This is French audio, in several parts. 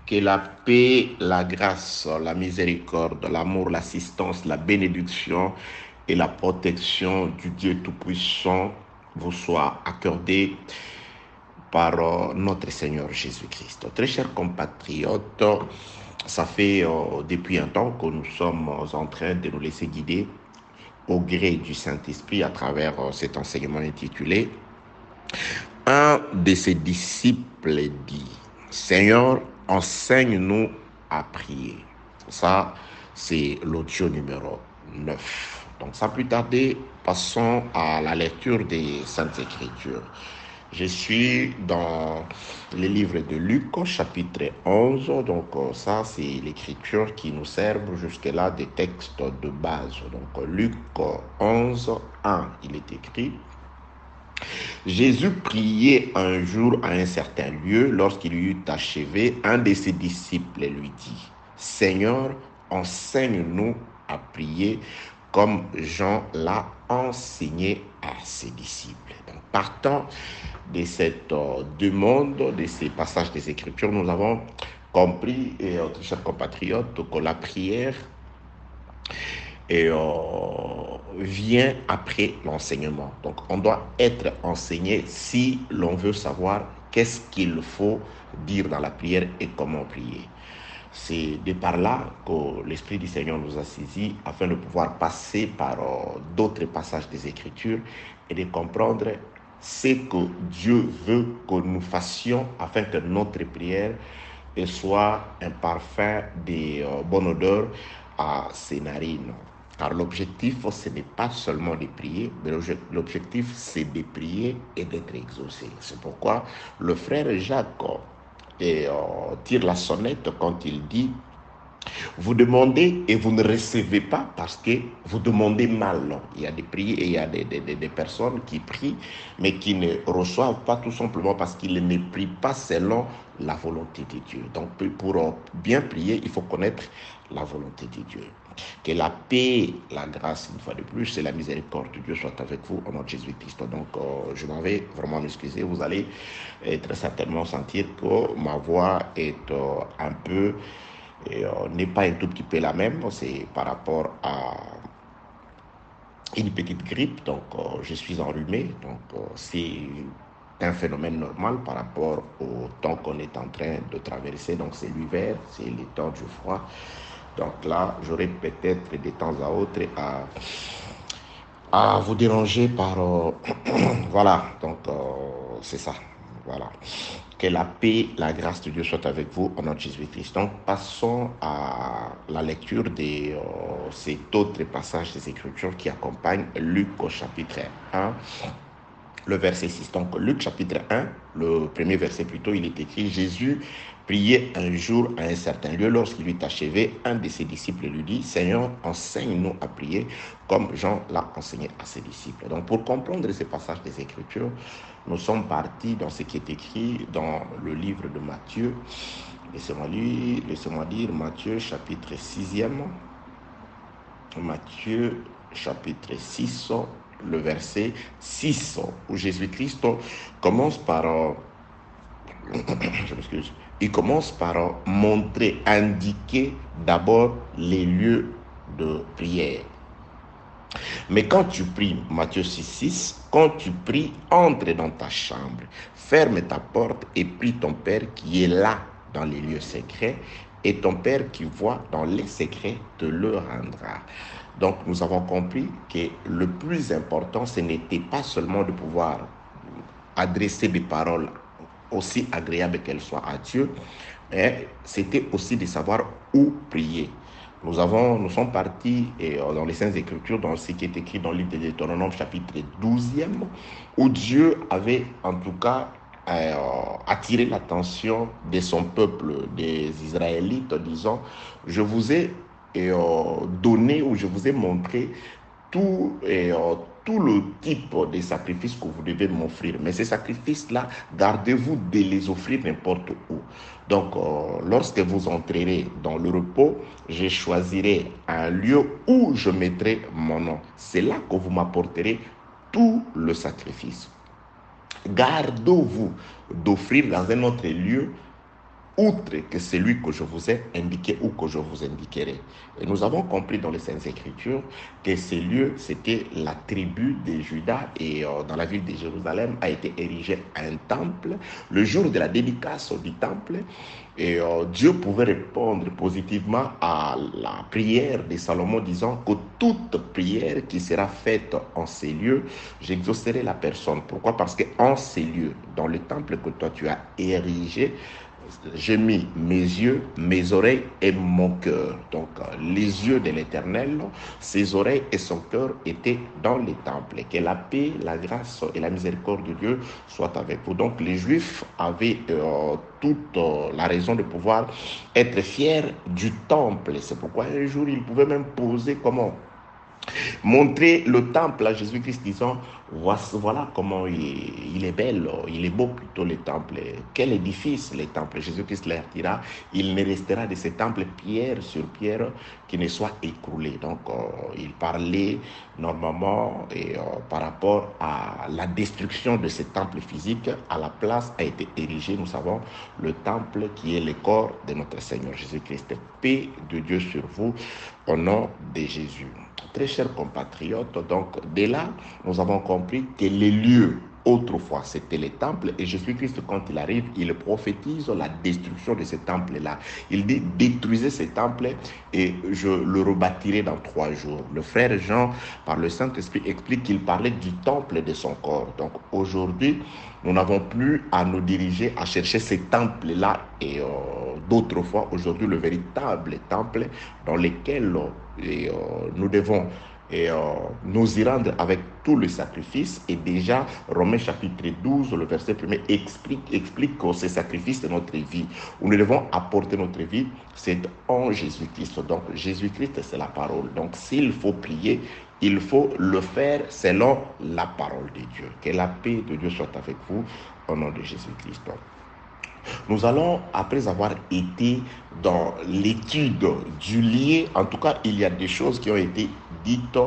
Que la paix, la grâce, la miséricorde, l'amour, l'assistance, la bénédiction et la protection du Dieu Tout-Puissant vous soient accordées par notre Seigneur Jésus-Christ. Très chers compatriotes, ça fait depuis un temps que nous sommes en train de nous laisser guider au gré du Saint-Esprit à travers cet enseignement intitulé « Un de ses disciples dit, Seigneur, enseigne-nous à prier ». Ça, c'est l'audio numéro 9. Donc, sans plus tarder, passons à la lecture des Saintes Écritures. Je suis dans les livres de Luc, chapitre 11. Donc, ça, c'est l'écriture qui nous sert jusque-là des textes de base. Donc, Luc 11, 1, il est écrit: Jésus priait un jour à un certain lieu. Lorsqu'il eut achevé, un de ses disciples lui dit, Seigneur, enseigne-nous à prier comme Jean l'a enseigné à ses disciples. Donc, partant de cette demande, de ces passages des Écritures, nous avons compris, chers compatriotes, que la prière vient après l'enseignement. Donc, on doit être enseigné si l'on veut savoir qu'est-ce qu'il faut dire dans la prière et comment prier. C'est de par là que l'Esprit du Seigneur nous a saisis afin de pouvoir passer par d'autres passages des Écritures et de comprendre ce que Dieu veut que nous fassions afin que notre prière soit un parfum de bonne odeur à ses narines. Car l'objectif, ce n'est pas seulement de prier, mais l'objectif, c'est de prier et d'être exaucé. C'est pourquoi le frère Jacques tire la sonnette quand il dit « Vous demandez et vous ne recevez pas parce que vous demandez mal. » Il y a des prières et il y a des personnes qui prient, mais qui ne reçoivent pas tout simplement parce qu'ils ne prient pas selon la volonté de Dieu. Donc, pour bien prier, il faut connaître la volonté de Dieu. Que la paix, la grâce, une fois de plus, et la miséricorde de Dieu soient avec vous au nom de Jésus-Christ. Donc, je m'en vais vraiment m'excuser. Vous allez très certainement sentir que ma voix est un peu, n'est pas un tout petit peu la même. C'est par rapport à une petite grippe. Donc, je suis enrhumé. Donc, c'est un phénomène normal par rapport au temps qu'on est en train de traverser. Donc, c'est l'hiver, c'est le temps du froid. Donc là, j'aurai peut-être de temps à autre à vous déranger par... voilà, donc c'est ça. Voilà. Que la paix, la grâce de Dieu soit avec vous au nom de Jésus-Christ. Donc, passons à la lecture de cet autre passage des Écritures qui accompagne Luc au chapitre 1. Le verset 6. Donc, Luc chapitre 1, le premier verset plutôt, il est écrit « Jésus priait un jour à un certain lieu. Lorsqu'il eut achevé, un de ses disciples lui dit « Seigneur, enseigne-nous à prier comme Jean l'a enseigné à ses disciples. » Donc, pour comprendre ces passages des Écritures, nous sommes partis dans ce qui est écrit dans le livre de Matthieu. Laissez-moi lire Matthieu chapitre 6e. Matthieu chapitre 6, le verset 6, où Jésus-Christ commence par, je m'excuse, il commence par montrer, indiquer d'abord les lieux de prière. Mais quand tu pries, Matthieu 6, 6, quand tu pries, entre dans ta chambre, ferme ta porte et prie ton Père qui est là dans les lieux secrets, et ton Père qui voit dans les secrets te le rendra. Donc, nous avons compris que le plus important, ce n'était pas seulement de pouvoir adresser des paroles aussi agréables qu'elles soient à Dieu, mais c'était aussi de savoir où prier. Nous sommes partis dans les Saintes Écritures, dans ce qui est écrit dans le livre de Deutéronome, chapitre 12e, où Dieu avait en tout cas attiré l'attention de son peuple, des Israélites, en disant, je vous ai donné ou je vous ai montré tout le type de sacrifices que vous devez m'offrir. Mais ces sacrifices-là, gardez-vous de les offrir n'importe où. Donc, lorsque vous entrerez dans le repos, je choisirai un lieu où je mettrai mon nom. C'est là que vous m'apporterez tout le sacrifice. Gardez-vous d'offrir dans un autre lieu outre que celui que je vous ai indiqué ou que je vous indiquerai. Et nous avons compris dans les Saintes Écritures que ces lieux, c'était la tribu de Juda et dans la ville de Jérusalem a été érigé un temple. Le jour de la dédicace du temple, et Dieu pouvait répondre positivement à la prière de Salomon disant que toute prière qui sera faite en ces lieux, j'exaucerai la personne. Pourquoi? Parce qu'en ces lieux, dans le temple que toi tu as érigé, j'ai mis mes yeux, mes oreilles et mon cœur. Donc, les yeux de l'Éternel, ses oreilles et son cœur étaient dans les temples. Et que la paix, la grâce et la miséricorde de Dieu soient avec vous. Donc, les Juifs avaient toute la raison de pouvoir être fiers du temple. C'est pourquoi un jour, ils pouvaient même poser comment montrer le temple à Jésus-Christ disant, voilà comment il est belle, il est beau plutôt le temple. Quel édifice les temples. Jésus-Christ leur dira, il ne restera de ces temples pierre sur pierre qui ne soit écroulé. Donc il parlait normalement par rapport à la destruction de ces temples physiques. À la place a été érigé, nous savons, le temple qui est le corps de notre Seigneur Jésus-Christ. Paix de Dieu sur vous au nom de Jésus. Très chers compatriotes, donc dès là, nous avons compris que les lieux, autrefois, c'était les temples, et Jésus-Christ, quand il arrive, il prophétise la destruction de ces temples-là. Il dit, détruisez ces temples et je le rebâtirai dans 3 jours. Le frère Jean, par le Saint-Esprit, explique qu'il parlait du temple de son corps. Donc aujourd'hui, nous n'avons plus à nous diriger à chercher ces temples-là et d'autrefois, aujourd'hui, le véritable temple dans lequel nous devons nous y rendre avec tout le sacrifice. Et déjà, Romains chapitre 12, le verset 1er explique que ce sacrifice de notre vie, où nous devons apporter notre vie, c'est en Jésus-Christ. Donc, Jésus-Christ, c'est la parole. Donc, s'il faut prier, il faut le faire selon la parole de Dieu. Que la paix de Dieu soit avec vous au nom de Jésus-Christ. Nous allons, après avoir été dans l'étude du lié, en tout cas, il y a des choses qui ont été dites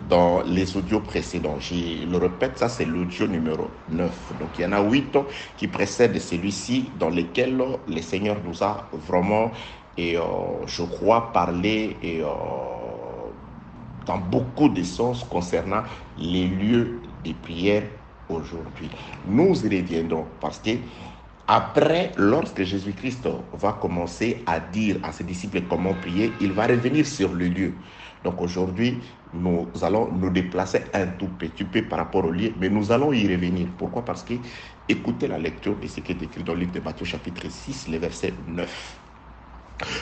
dans les audios précédents. Je le répète, ça c'est l'audio numéro 9. Donc il y en a 8 qui précèdent celui-ci, dans lesquels le Seigneur nous a vraiment, je crois, parlé dans beaucoup de sens concernant les lieux de prière aujourd'hui. Nous y reviendrons parce que après, lorsque Jésus-Christ va commencer à dire à ses disciples comment prier, il va revenir sur le lieu. Donc aujourd'hui, nous allons nous déplacer un tout petit peu par rapport au lieu, mais nous allons y revenir. Pourquoi? Parce que écoutez la lecture de ce qui est écrit dans le livre de Matthieu chapitre 6, le verset 9.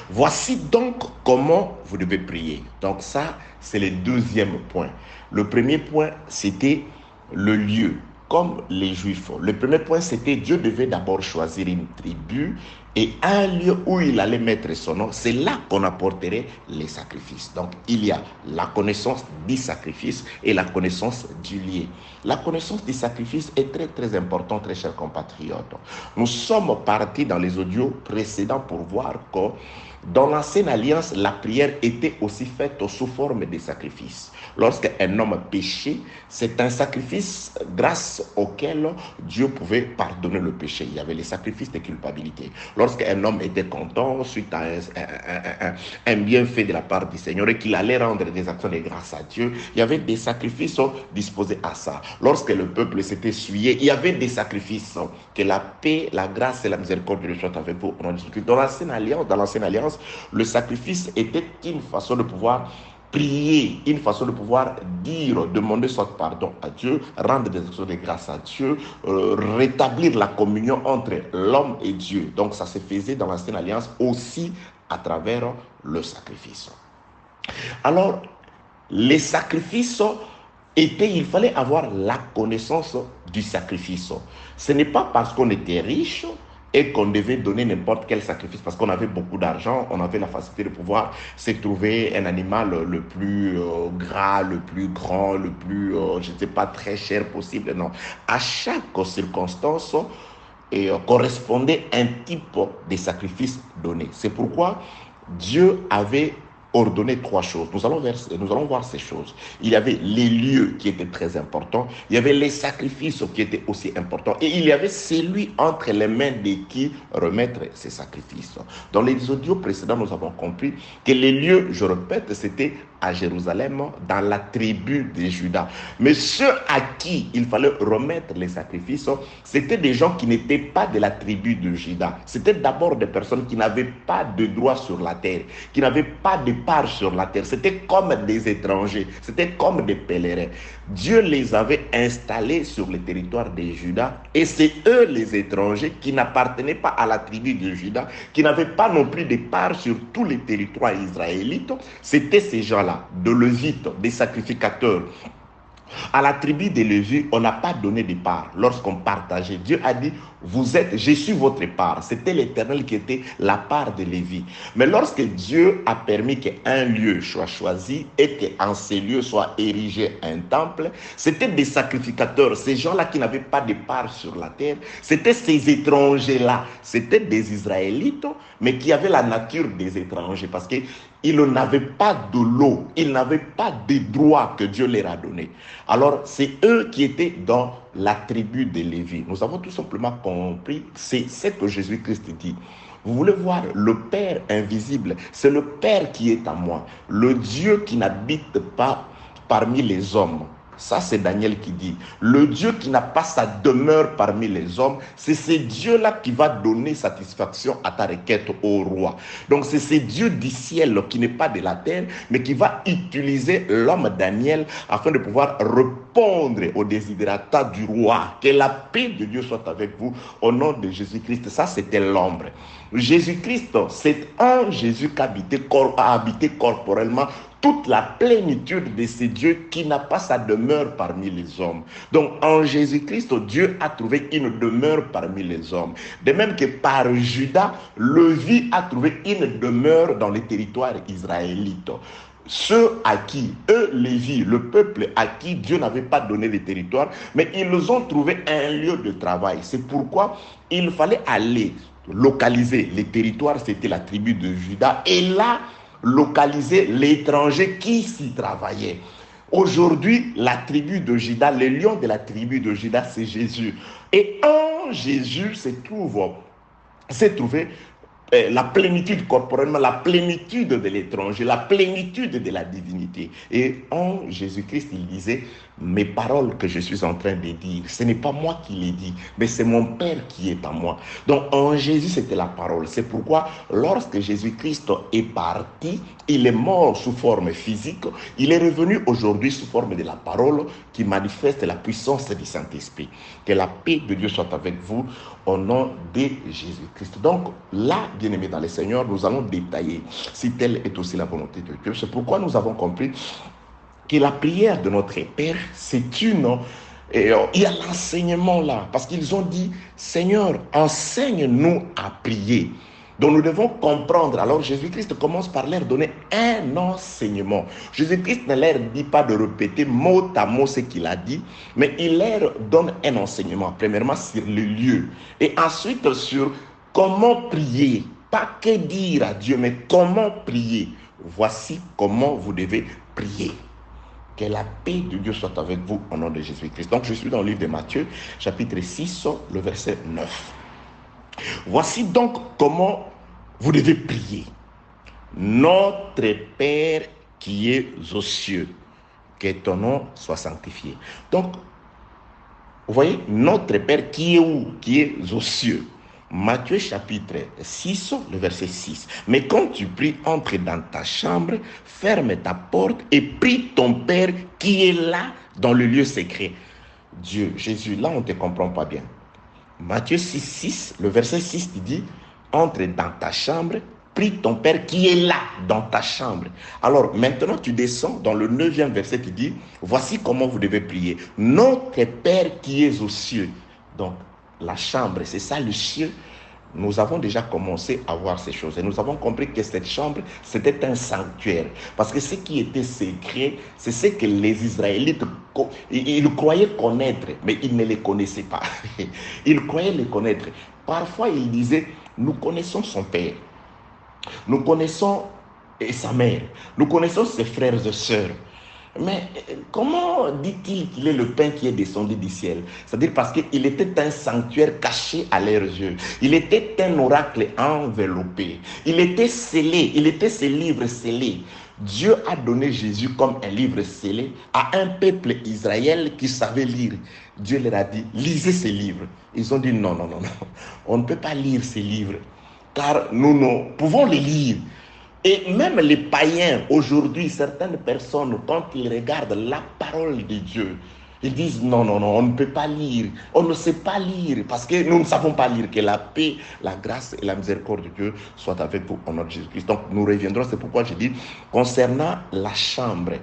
Voici donc comment vous devez prier. Donc ça, c'est le deuxième point. Le premier point, c'était le lieu. Comme les Juifs. Le premier point, c'était Dieu devait d'abord choisir une tribu et un lieu où il allait mettre son nom. C'est là qu'on apporterait les sacrifices. Donc, il y a la connaissance du sacrifice et la connaissance du lieu. La connaissance du sacrifice est très, très importante, très chers compatriotes. Nous sommes partis dans les audios précédents pour voir que dans l'ancienne alliance, la prière était aussi faite sous forme de sacrifice. Lorsqu'un homme péchait, c'est un sacrifice grâce auquel Dieu pouvait pardonner le péché. Il y avait les sacrifices de culpabilité. Lorsqu'un homme était content suite à un bienfait de la part du Seigneur et qu'il allait rendre des actions de grâce à Dieu, il y avait des sacrifices disposés à ça. Lorsque le peuple s'était essuyé, il y avait des sacrifices. Que la paix, la grâce et la miséricorde de Dieu soient avec vous. Dans l'ancienne alliance, le sacrifice était une façon de pouvoir prier, une façon de pouvoir dire, demander soit pardon à Dieu, rendre des actions de grâce à Dieu, rétablir la communion entre l'homme et Dieu. Donc ça se faisait dans l'ancienne alliance aussi à travers le sacrifice. Alors, les sacrifices il fallait avoir la connaissance du sacrifice. Ce n'est pas parce qu'on était riche et qu'on devait donner n'importe quel sacrifice parce qu'on avait beaucoup d'argent, on avait la facilité de pouvoir se trouver un animal le plus gras, le plus grand, le plus, je ne sais pas, très cher possible. Non. À chaque circonstance, correspondait un type de sacrifice donné. C'est pourquoi Dieu avait ordonné trois choses. Nous allons voir ces choses. Il y avait les lieux qui étaient très importants, il y avait les sacrifices qui étaient aussi importants, et il y avait celui entre les mains de qui remettre ces sacrifices. Dans les audios précédents, nous avons compris que les lieux, je répète, c'était à Jérusalem, dans la tribu de Juda. Mais ceux à qui il fallait remettre les sacrifices, c'était des gens qui n'étaient pas de la tribu de Juda. C'était d'abord des personnes qui n'avaient pas de droit sur la terre, qui n'avaient pas de part sur la terre. C'était comme des étrangers, c'était comme des pèlerins. Dieu les avait installés sur le territoire de Juda, et c'est eux les étrangers qui n'appartenaient pas à la tribu de Juda, qui n'avaient pas non plus de part sur tous les territoires israélites. C'était ces gens-là, de Lévites, des sacrificateurs. À la tribu de Lévi, on n'a pas donné de part lorsqu'on partageait. Dieu a dit, je suis votre part. C'était l'Éternel qui était la part de Lévi. Mais lorsque Dieu a permis qu'un lieu soit choisi et qu'en ces lieux soit érigé un temple, c'était des sacrificateurs, ces gens-là qui n'avaient pas de part sur la terre. C'était ces étrangers-là. C'était des Israélites, mais qui avaient la nature des étrangers parce que ils n'avaient pas de l'eau, ils n'avaient pas de droits que Dieu leur a donnés. Alors, c'est eux qui étaient dans la tribu de Lévi. Nous avons tout simplement compris, c'est ce que Jésus-Christ dit. Vous voulez voir le Père invisible, c'est le Père qui est en moi, le Dieu qui n'habite pas parmi les hommes. Ça, c'est Daniel qui dit. Le Dieu qui n'a pas sa demeure parmi les hommes, c'est ce Dieu-là qui va donner satisfaction à ta requête au roi. Donc, c'est ce Dieu du ciel qui n'est pas de la terre, mais qui va utiliser l'homme Daniel afin de pouvoir répondre aux desiderata du roi. Que la paix de Dieu soit avec vous au nom de Jésus-Christ. Ça, c'était l'ombre. Jésus-Christ, c'est un Jésus qui a habité corporellement toute la plénitude de ce Dieu qui n'a pas sa demeure parmi les hommes. Donc en Jésus-Christ, Dieu a trouvé une demeure parmi les hommes. De même que par Judas, Lévi a trouvé une demeure dans les territoires israélites. Ceux à qui, eux, Lévi, le peuple à qui Dieu n'avait pas donné les territoires, mais ils ont trouvé un lieu de travail. C'est pourquoi il fallait aller localiser les territoires, c'était la tribu de Juda, et là, localiser l'étranger qui s'y travaillait. Aujourd'hui, la tribu de Juda, le lion de la tribu de Juda, c'est Jésus. Et en Jésus s'est trouvé la plénitude corporellement, la plénitude de l'étranger, la plénitude de la divinité. Et en Jésus-Christ, il disait, mes paroles que je suis en train de dire, ce n'est pas moi qui les dis, mais c'est mon Père qui est en moi. Donc en Jésus, c'était la parole. C'est pourquoi lorsque Jésus-Christ est parti, il est mort sous forme physique, il est revenu aujourd'hui sous forme de la parole qui manifeste la puissance du Saint-Esprit. Que la paix de Dieu soit avec vous au nom de Jésus-Christ. Donc là, bien-aimés dans le Seigneur, nous allons détailler si telle est aussi la volonté de Dieu. C'est pourquoi nous avons compris que la prière de notre Père, c'est une... il y a l'enseignement là, parce qu'ils ont dit, Seigneur, enseigne-nous à prier. Donc nous devons comprendre. Alors Jésus-Christ commence par leur donner un enseignement. Jésus-Christ ne leur dit pas de répéter mot à mot ce qu'il a dit, mais il leur donne un enseignement. Premièrement sur le lieu, et ensuite sur comment prier. Pas que dire à Dieu, mais comment prier. Voici comment vous devez prier. Que la paix de Dieu soit avec vous au nom de Jésus-Christ. Donc je suis dans le livre de Matthieu, chapitre 6, le verset 9. Voici donc comment vous devez prier. Notre Père qui est aux cieux, que ton nom soit sanctifié. Donc, vous voyez, notre Père qui est où? Qui est aux cieux. Matthieu chapitre 6, le verset 6. Mais quand tu pries, entre dans ta chambre, ferme ta porte et prie ton Père qui est là dans le lieu secret. Dieu, Jésus, là on ne te comprend pas bien. Matthieu 6, 6, le verset 6, il dit, entre dans ta chambre, prie ton Père qui est là dans ta chambre. Alors maintenant tu descends dans le 9e verset qui dit, voici comment vous devez prier. Notre Père qui est aux cieux. Donc la chambre, c'est ça le ciel. Nous avons déjà commencé à voir ces choses et nous avons compris que cette chambre, c'était un sanctuaire. Parce que ce qui était secret, c'est ce que les Israélites, ils croyaient connaître, mais ils ne les connaissaient pas. Ils croyaient les connaître. Parfois, ils disaient, nous connaissons son Père. Nous connaissons et sa mère. Nous connaissons ses frères et sœurs. Mais comment dit-il qu'il est le pain qui est descendu du ciel? C'est-à-dire parce qu'il était un sanctuaire caché à leurs yeux. Il était un oracle enveloppé. Il était scellé. Il était ce livre scellé. Dieu a donné Jésus comme un livre scellé à un peuple Israël qui savait lire. Dieu leur a dit, lisez ces livres. Ils ont dit, non, non, non, non. On ne peut pas lire ces livres, car nous pouvons les lire. Et même les païens, aujourd'hui, certaines personnes, quand ils regardent la parole de Dieu, ils disent non, non, non, on ne peut pas lire, on ne sait pas lire, parce que nous ne savons pas lire. Que la paix, la grâce et la miséricorde de Dieu soient avec vous au nom de Jésus-Christ. Donc nous reviendrons, c'est pourquoi je dis, concernant la chambre,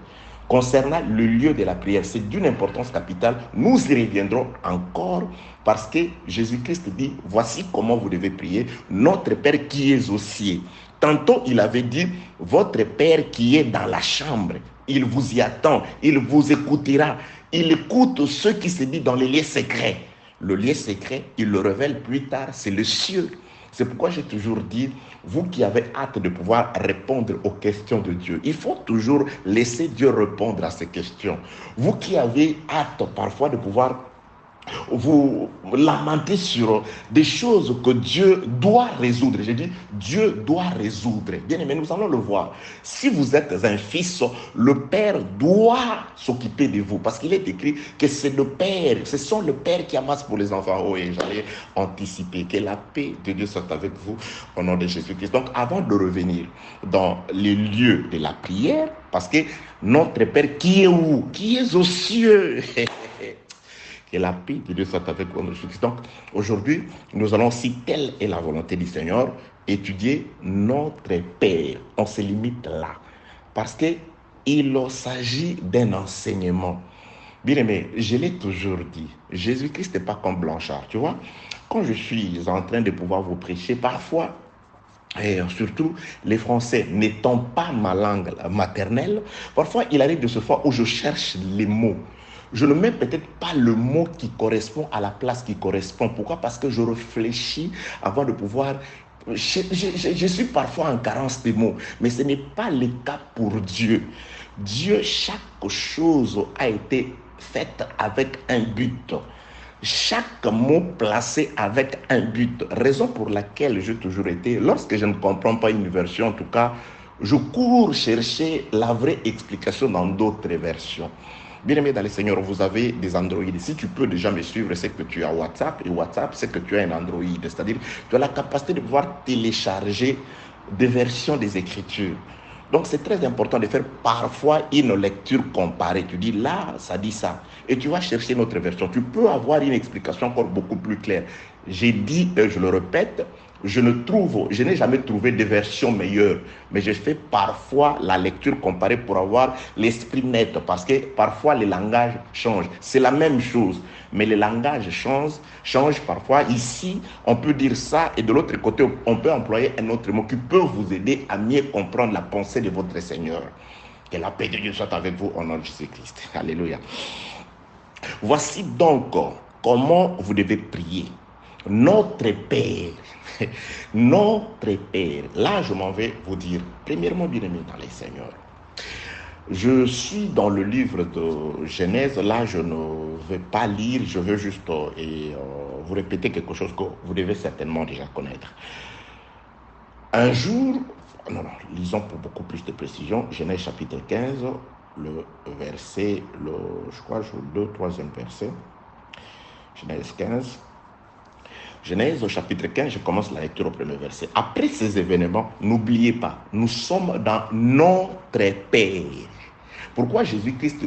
concernant le lieu de la prière, c'est d'une importance capitale. Nous y reviendrons encore parce que Jésus-Christ dit, voici comment vous devez prier, notre Père qui est aux cieux. Tantôt, il avait dit, votre Père qui est dans la chambre, il vous y attend, il vous écoutera. Il écoute ce qui se dit dans les lieux secrets. Le lieu secret, il le révèle plus tard, c'est le ciel. C'est pourquoi j'ai toujours dit, vous qui avez hâte de pouvoir répondre aux questions de Dieu, il faut toujours laisser Dieu répondre à ces questions. Vous qui avez hâte parfois de pouvoir vous lamentez sur des choses que Dieu doit résoudre. J'ai dit, Dieu doit résoudre. Bien aimé, nous allons le voir. Si vous êtes un fils, le Père doit s'occuper de vous. Parce qu'il est écrit que c'est le Père, ce sont le Père qui amasse pour les enfants. Oh, et j'allais anticiper que la paix de Dieu soit avec vous au nom de Jésus-Christ. Donc, avant de revenir dans les lieux de la prière, parce que notre Père qui est où? Qui est aux cieux. Que la paix de Dieu soit avec vous. Donc, aujourd'hui, nous allons, si telle est la volonté du Seigneur, étudier notre Père. On se limite là. Parce qu'il s'agit d'un enseignement. Bien aimé, je l'ai toujours dit, Jésus-Christ n'est pas comme Blanchard. Tu vois, quand je suis en train de pouvoir vous prêcher, parfois, et surtout les Français n'étant pas ma langue maternelle, parfois il arrive de ce fois où je cherche les mots. Je ne mets peut-être pas le mot qui correspond à la place qui correspond. Pourquoi? Parce que je réfléchis avant de pouvoir... Je suis parfois en carence de mots, mais ce n'est pas le cas pour Dieu. Dieu, chaque chose a été faite avec un but. Chaque mot placé avec un but. Raison pour laquelle j'ai toujours été, lorsque je ne comprends pas une version, en tout cas, je cours chercher la vraie explication dans d'autres versions. Bien-aimé dans le Seigneur, vous avez des Android. Si tu peux déjà me suivre, c'est que tu as WhatsApp. Et WhatsApp, c'est que tu as un Android. C'est-à-dire, tu as la capacité de pouvoir télécharger des versions des Écritures. Donc, c'est très important de faire parfois une lecture comparée. Tu dis, là, ça dit ça. Et tu vas chercher notre version. Tu peux avoir une explication encore beaucoup plus claire. J'ai dit, et je le répète, je n'ai jamais trouvé de version meilleure, mais je fais parfois la lecture comparée pour avoir l'esprit net, parce que parfois les langages changent. C'est la même chose, mais les langages changent parfois. Ici, on peut dire ça, et de l'autre côté, on peut employer un autre mot qui peut vous aider à mieux comprendre la pensée de votre Seigneur. Que la paix de Dieu soit avec vous au nom de Jésus-Christ. Alléluia. Voici donc comment vous devez prier. Notre Père, notre Père. Là, je m'en vais vous dire, premièrement, bien-aimé dans les Seigneurs, je suis dans le livre de Genèse. Là, je ne vais pas lire, je veux juste vous répéter quelque chose que vous devez certainement déjà connaître. Un jour, lisons pour beaucoup plus de précision, Genèse chapitre 15, le verset, je crois, le 3e verset, Genèse 15. Genèse au chapitre 15, je commence la lecture au premier verset. Après ces événements, n'oubliez pas, nous sommes dans notre Père. Pourquoi Jésus-Christ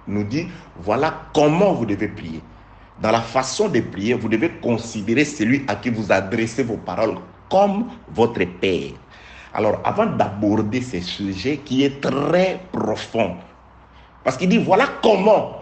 nous dit, voilà comment vous devez prier. Dans la façon de prier, vous devez considérer celui à qui vous adressez vos paroles comme votre Père. Alors, avant d'aborder ce sujet qui est très profond, parce qu'il dit, voilà comment.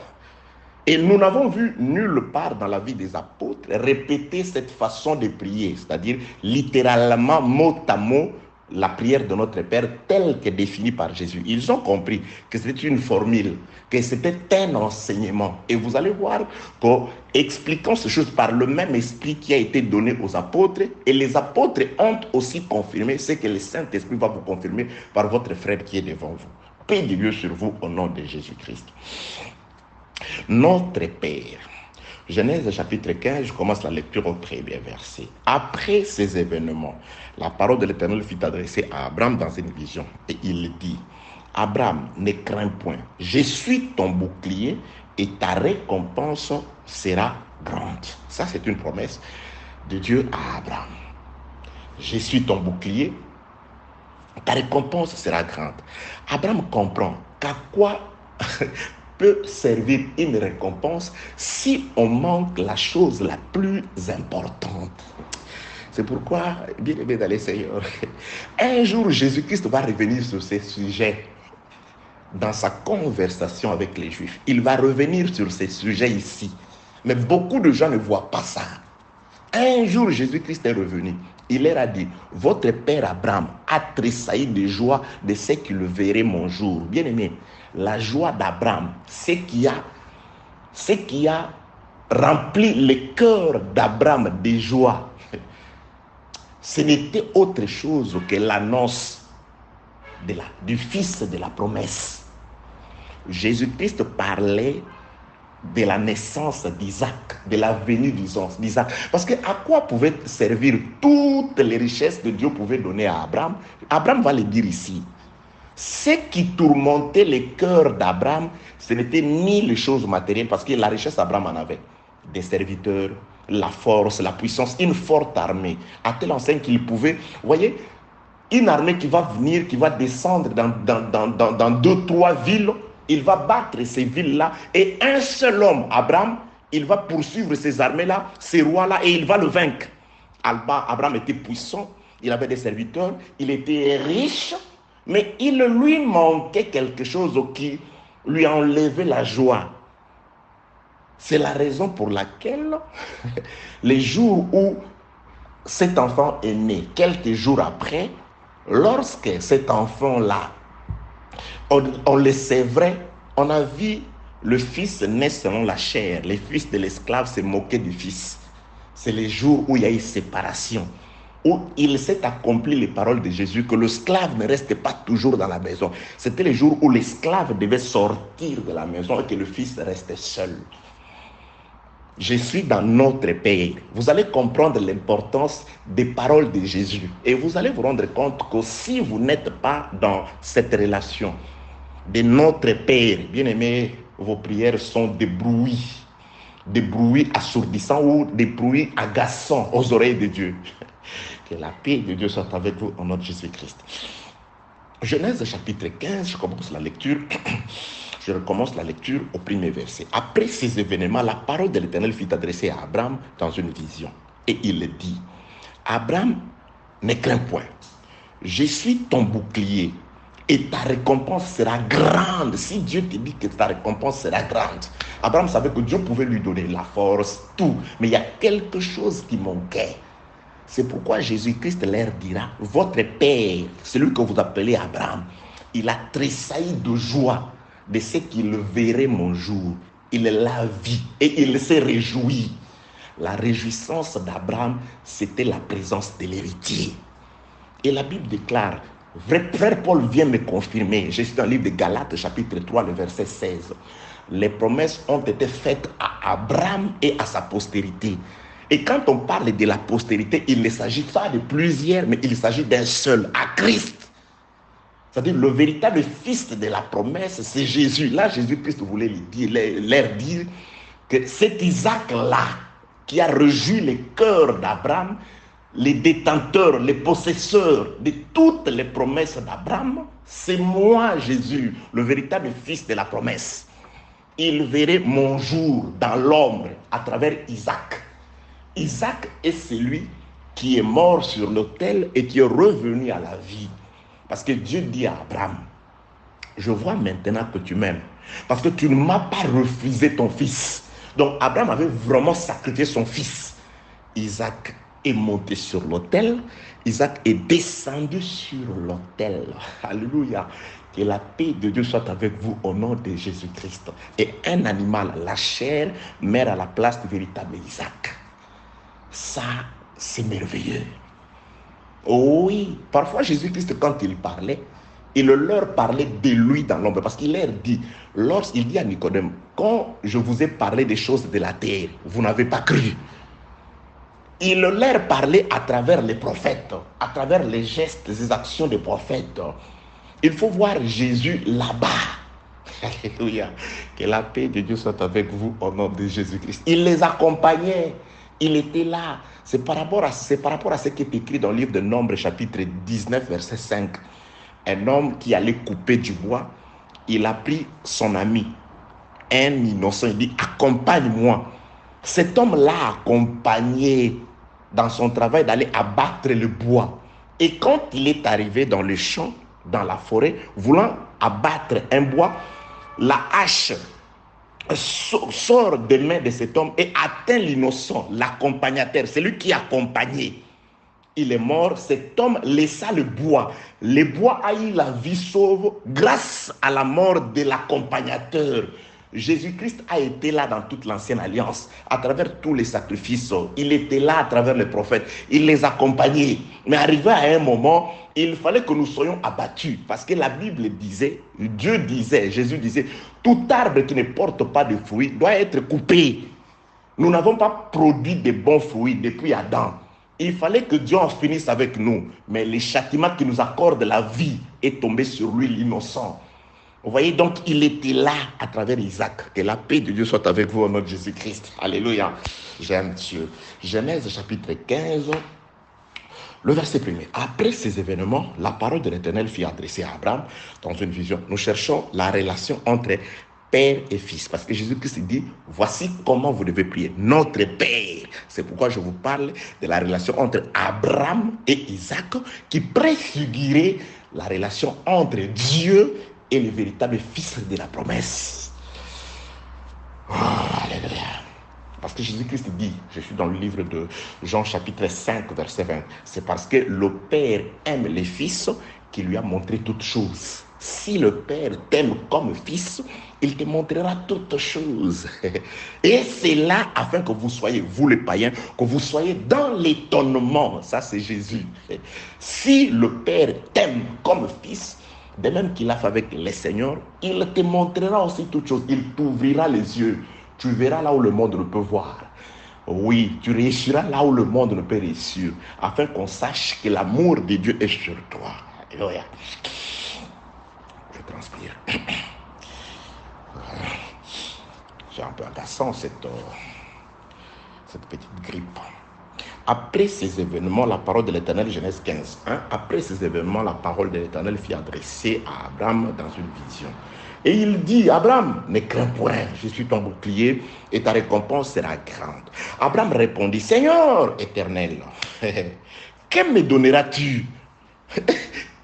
Et nous n'avons vu nulle part dans la vie des apôtres répéter cette façon de prier, c'est-à-dire littéralement, mot à mot, la prière de notre Père telle qu'est définie par Jésus. Ils ont compris que c'était une formule, que c'était un enseignement. Et vous allez voir qu'expliquant ces choses par le même esprit qui a été donné aux apôtres, et les apôtres ont aussi confirmé ce que le Saint-Esprit va vous confirmer par votre frère qui est devant vous. Paix de Dieu sur vous au nom de Jésus-Christ. Notre Père. Genèse chapitre 15, je commence la lecture au premier verset. Après ces événements, la parole de l'Éternel fut adressée à Abraham dans une vision. Et il dit, Abraham, ne crains point, je suis ton bouclier et ta récompense sera grande. Ça, c'est une promesse de Dieu à Abraham. Je suis ton bouclier, ta récompense sera grande. Abraham comprend qu'à quoi peut servir une récompense si on manque la chose la plus importante. C'est pourquoi, bien aimé dans les Seigneurs, un jour Jésus-Christ va revenir sur ces sujets dans sa conversation avec les Juifs. Il va revenir sur ces sujets ici. Mais beaucoup de gens ne voient pas ça. Un jour Jésus-Christ est revenu. Il leur a dit, votre père Abraham a tressailli de joie de ce qu'il verrait mon jour. Bien aimé, la joie d'Abraham, ce qui a rempli le cœur d'Abraham de joie, ce n'était autre chose que l'annonce du fils de la promesse. Jésus-Christ parlait de la naissance d'Isaac, de la venue d'Isaac. Parce que à quoi pouvaient servir toutes les richesses que Dieu pouvait donner à Abraham? Abraham va le dire ici. Ce qui tourmentait le cœur d'Abraham, ce n'était ni les choses matérielles, parce que la richesse d'Abraham en avait. Des serviteurs, la force, la puissance, une forte armée. À telle enseigne qu'il pouvait, vous voyez, une armée qui va venir, qui va descendre dans 2-3 villes, il va battre ces villes-là, et un seul homme, Abraham, il va poursuivre ces armées-là, ces rois-là, et il va le vaincre. Abraham était puissant, il avait des serviteurs, il était riche, mais il lui manquait quelque chose qui lui enlevait la joie. C'est la raison pour laquelle, les jours où cet enfant est né, quelques jours après, lorsque cet enfant-là, on le sévrait, on a vu le fils naître selon la chair. Les fils de l'esclave se moquaient du fils. C'est les jours où il y a eu séparation, où il s'est accompli les paroles de Jésus, que l'esclave ne reste pas toujours dans la maison. C'était les jours où l'esclave devait sortir de la maison et que le fils restait seul. Je suis dans notre Père. Vous allez comprendre l'importance des paroles de Jésus. Et vous allez vous rendre compte que si vous n'êtes pas dans cette relation de notre Père, bien aimé, vos prières sont des bruits assourdissants ou des bruits agaçants aux oreilles de Dieu. Que la paix de Dieu soit avec vous au nom de Jésus-Christ. Genèse chapitre 15, je commence la lecture. Je recommence la lecture au premier verset. Après ces événements, la parole de l'Éternel fut adressée à Abraham dans une vision. Et il dit, Abraham, ne crains point. Je suis ton bouclier et ta récompense sera grande. Si Dieu te dit que ta récompense sera grande. Abraham savait que Dieu pouvait lui donner la force, tout. Mais il y a quelque chose qui manquait. C'est pourquoi Jésus-Christ leur dira, votre Père, celui que vous appelez Abraham, il a tressailli de joie de ce qu'il verrait mon jour. Il l'a vu et il s'est réjoui. La réjouissance d'Abraham, c'était la présence de l'héritier. Et la Bible déclare, frère Paul vient me confirmer, je suis dans le livre de Galates, chapitre 3, le verset 16. Les promesses ont été faites à Abraham et à sa postérité. Et quand on parle de la postérité, il ne s'agit pas de plusieurs, mais il s'agit d'un seul, à Christ. C'est-à-dire le véritable fils de la promesse, c'est Jésus. Là, Jésus-Christ voulait leur dire que cet Isaac-là, qui a réjoui le cœur d'Abraham, les détenteurs, les possesseurs de toutes les promesses d'Abraham, c'est moi, Jésus, le véritable fils de la promesse. Il verrait mon jour dans l'ombre à travers Isaac. Isaac est celui qui est mort sur l'autel et qui est revenu à la vie. Parce que Dieu dit à Abraham, je vois maintenant que tu m'aimes. Parce que tu ne m'as pas refusé ton fils. Donc Abraham avait vraiment sacrifié son fils. Isaac est monté sur l'autel. Isaac est descendu sur l'autel. Alléluia. Que la paix de Dieu soit avec vous au nom de Jésus-Christ. Et un animal, la chair, met à la place du véritable Isaac. Ça, c'est merveilleux. Oh oui, parfois Jésus-Christ, quand il parlait, il leur parlait de lui dans l'ombre. Parce qu'il leur dit, lorsqu'il dit à Nicodème, quand je vous ai parlé des choses de la terre, vous n'avez pas cru. Il leur parlait à travers les prophètes, à travers les gestes, les actions des prophètes. Il faut voir Jésus là-bas. Alléluia. Que la paix de Dieu soit avec vous au nom de Jésus-Christ. Il les accompagnait. Il était là. C'est par rapport à ce qui est écrit dans le livre de Nombres, chapitre 19, verset 5. Un homme qui allait couper du bois, il a pris son ami, un innocent, il dit, accompagne-moi. Cet homme l'a accompagné dans son travail d'aller abattre le bois. Et quand il est arrivé dans le champ, dans la forêt, voulant abattre un bois, la hache sort des mains de cet homme et atteint l'innocent, l'accompagnateur, celui qui accompagnait. Il est mort, cet homme laissa le bois. Le bois a eu la vie sauve grâce à la mort de l'accompagnateur. Jésus-Christ a été là dans toute l'ancienne alliance, à travers tous les sacrifices. Il était là à travers les prophètes. Il les accompagnait. Mais arrivé à un moment, il fallait que nous soyons abattus. Parce que la Bible disait, Dieu disait, Jésus disait, tout arbre qui ne porte pas de fruits doit être coupé. Nous n'avons pas produit de bons fruits depuis Adam. Il fallait que Dieu en finisse avec nous. Mais le châtiment qui nous accorde la vie est tombé sur lui, l'innocent. Vous voyez, donc il était là à travers Isaac. Que la paix de Dieu soit avec vous au nom de Jésus-Christ. Alléluia. J'aime Dieu. Genèse chapitre 15, le verset 1er. Après ces événements, la parole de l'Éternel fut adressée à Abraham dans une vision. Nous cherchons la relation entre Père et Fils. Parce que Jésus-Christ dit, voici comment vous devez prier. Notre Père. C'est pourquoi je vous parle de la relation entre Abraham et Isaac qui préfigurait la relation entre Dieu et le véritable Fils de la promesse. Oh, alléluia. Parce que Jésus-Christ dit, je suis dans le livre de Jean chapitre 5, verset 20, c'est parce que le Père aime le Fils qu'il lui a montré toutes choses. Si le Père t'aime comme Fils, il te montrera toutes choses. Et c'est là afin que vous soyez, vous les païens, que vous soyez dans l'étonnement. Ça, c'est Jésus. Si le Père t'aime comme Fils, de même qu'il a fait avec les seigneurs, il te montrera aussi toutes choses. Il t'ouvrira les yeux. Tu verras là où le monde ne peut voir. Oui, tu réussiras là où le monde ne peut réussir. Afin qu'on sache que l'amour de Dieu est sur toi. Alléluia. Je transpire. J'ai un peu agaçant cette petite grippe. Après ces événements, la parole de l'Éternel, Genèse 15, 1, après ces événements, la parole de l'Éternel fut adressée à Abraham dans une vision. Et il dit, Abraham, ne crains point, je suis ton bouclier et ta récompense sera grande. Abraham répondit, Seigneur éternel, que me donneras-tu?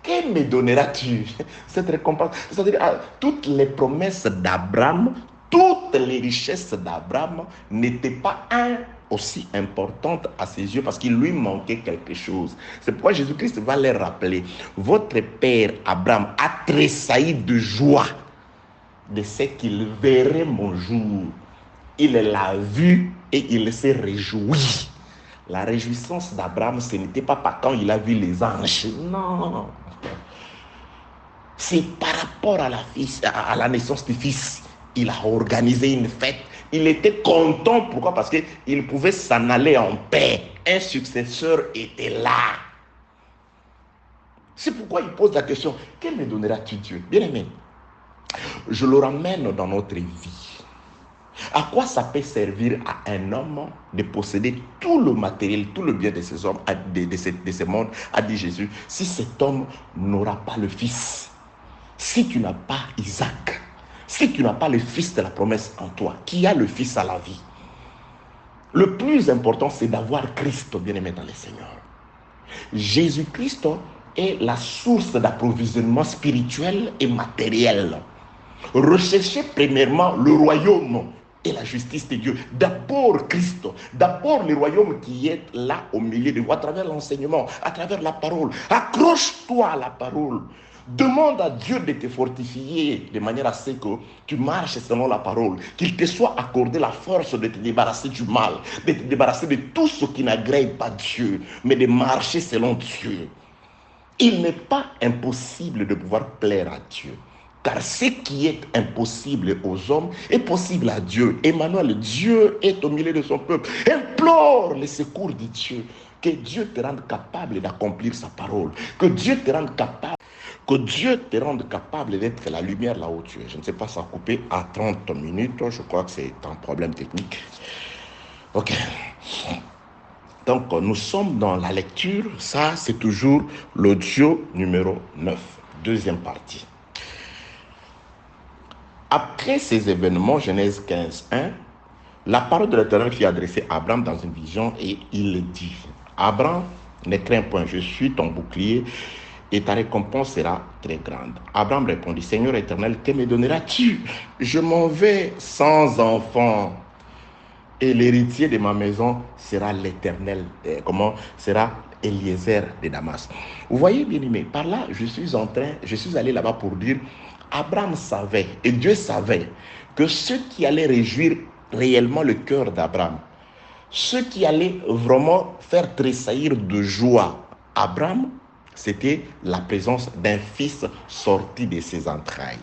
Que me donneras-tu? Cette récompense, c'est-à-dire toutes les promesses d'Abraham, toutes les richesses d'Abraham n'étaient pas aussi importante à ses yeux parce qu'il lui manquait quelque chose. C'est pourquoi Jésus-Christ va leur rappeler, votre père Abraham a tressailli de joie de ce qu'il verrait mon jour. Il l'a vu et il s'est réjoui. La réjouissance d'Abraham, ce n'était pas quand il a vu les anges. Non. C'est par rapport à la naissance du fils. Il a organisé une fête. Il était content. Pourquoi? Parce qu'il pouvait s'en aller en paix. Un successeur était là. C'est pourquoi il pose la question, que me donneras-tu Dieu? Bien aimé, je le ramène dans notre vie. À quoi ça peut servir à un homme de posséder tout le matériel, tout le bien de ces hommes, de ce monde, a dit Jésus, si cet homme n'aura pas le fils, si tu n'as pas Isaac, si tu n'as pas le fils de la promesse en toi, qui a le fils à la vie? Le plus important, c'est d'avoir Christ, bien-aimé dans le Seigneur. Jésus-Christ est la source d'approvisionnement spirituel et matériel. Recherchez premièrement le royaume et la justice de Dieu. D'abord Christ, d'abord le royaume qui est là au milieu de vous, à travers l'enseignement, à travers la parole. Accroche-toi à la parole. Demande à Dieu de te fortifier de manière à ce que tu marches selon la parole, qu'il te soit accordé la force de te débarrasser du mal, de te débarrasser de tout ce qui n'agrée pas Dieu, mais de marcher selon Dieu. Il n'est pas impossible de pouvoir plaire à Dieu, car ce qui est impossible aux hommes est possible à Dieu. Emmanuel, Dieu est au milieu de son peuple. Implore le secours de Dieu, que Dieu te rende capable d'accomplir sa parole, que Dieu te rende capable. Que Dieu te rende capable d'être la lumière là où tu es. Je ne sais pas, ça a coupé à 30 minutes. Je crois que c'est un problème technique. Ok. Donc, nous sommes dans la lecture. Ça, c'est toujours l'audio numéro 9, deuxième partie. Après ces événements, Genèse 15, 1, la parole de l'Éternel fut adressée à Abraham dans une vision et il dit, Abraham, ne crains point, je suis ton bouclier et ta récompense sera très grande. Abraham répondit, Seigneur éternel, que me donneras-tu? Je m'en vais sans enfant et l'héritier de ma maison sera l'Éternel. Comment sera Eliezer de Damas. Vous voyez bien aimé, par là, je suis allé là-bas pour dire, Abraham savait et Dieu savait que ce qui allait réjouir réellement le cœur d'Abraham, ce qui allait vraiment faire tressaillir de joie Abraham, c'était la présence d'un fils sorti de ses entrailles.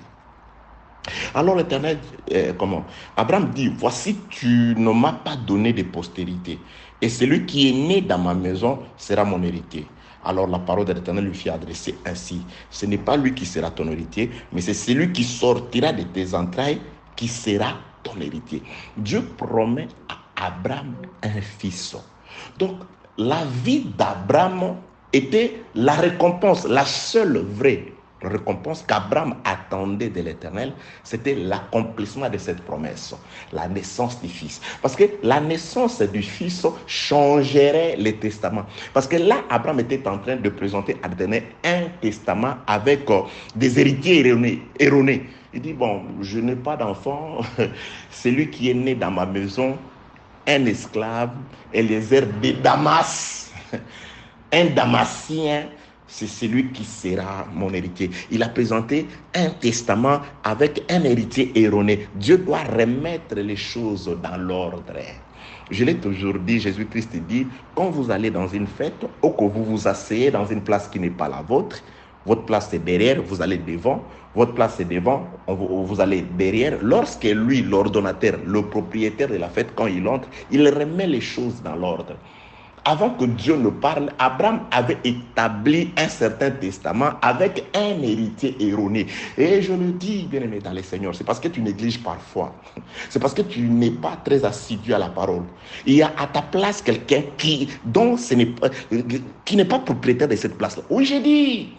Alors l'Éternel, Abraham dit, voici, tu ne m'as pas donné de postérité, et celui qui est né dans ma maison sera mon héritier. Alors la parole de l'Éternel lui fit adresser ainsi, ce n'est pas lui qui sera ton héritier, mais c'est celui qui sortira de tes entrailles qui sera ton héritier. Dieu promet à Abraham un fils. Donc la vie d'Abraham était la récompense, la seule vraie récompense qu'Abraham attendait de l'Éternel, c'était l'accomplissement de cette promesse, la naissance du Fils. Parce que la naissance du Fils changerait les testaments. Parce que là, Abraham était en train de présenter à l'Éternel un testament avec des héritiers erronés. Il dit, bon, je n'ai pas d'enfant, celui qui est né dans ma maison, un esclave, Eliezer de Damas, un Damasien, c'est celui qui sera mon héritier. Il a présenté un testament avec un héritier erroné. Dieu doit remettre les choses dans l'ordre. Je l'ai toujours dit, Jésus-Christ dit, quand vous allez dans une fête ou que vous vous asseyez dans une place qui n'est pas la vôtre, votre place est derrière, vous allez devant, votre place est devant, vous allez derrière. Lorsque lui, l'ordonnateur, le propriétaire de la fête, quand il entre, il remet les choses dans l'ordre. Avant que Dieu ne parle, Abraham avait établi un certain testament avec un héritier erroné. Et je le dis, bien-aimé dans les Seigneurs, c'est parce que tu négliges parfois. C'est parce que tu n'es pas très assidu à la parole. Il y a à ta place quelqu'un qui n'est pas propriétaire de cette place-là. Oui, j'ai dit.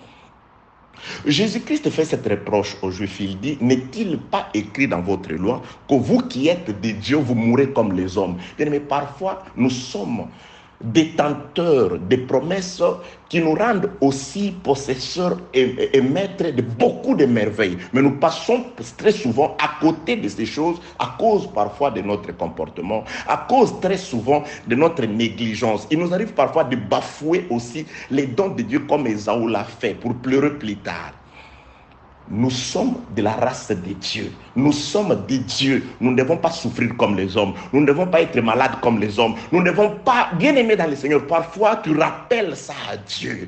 Jésus-Christ fait cette reproche aux Juifs. Il dit, n'est-il pas écrit dans votre loi que vous qui êtes des dieux, vous mourrez comme les hommes? Bien-aimé, parfois, nous sommes détenteurs des promesses qui nous rendent aussi possesseurs et maîtres de beaucoup de merveilles. Mais nous passons très souvent à côté de ces choses à cause parfois de notre comportement, à cause très souvent de notre négligence. Il nous arrive parfois de bafouer aussi les dons de Dieu comme Ésaü l'a fait pour pleurer plus tard. Nous sommes de la race de Dieu. Nous sommes des dieux. Nous ne devons pas souffrir comme les hommes. Nous ne devons pas être malades comme les hommes. Nous ne devons pas, bien aimer dans le Seigneur. Parfois, tu rappelles ça à Dieu.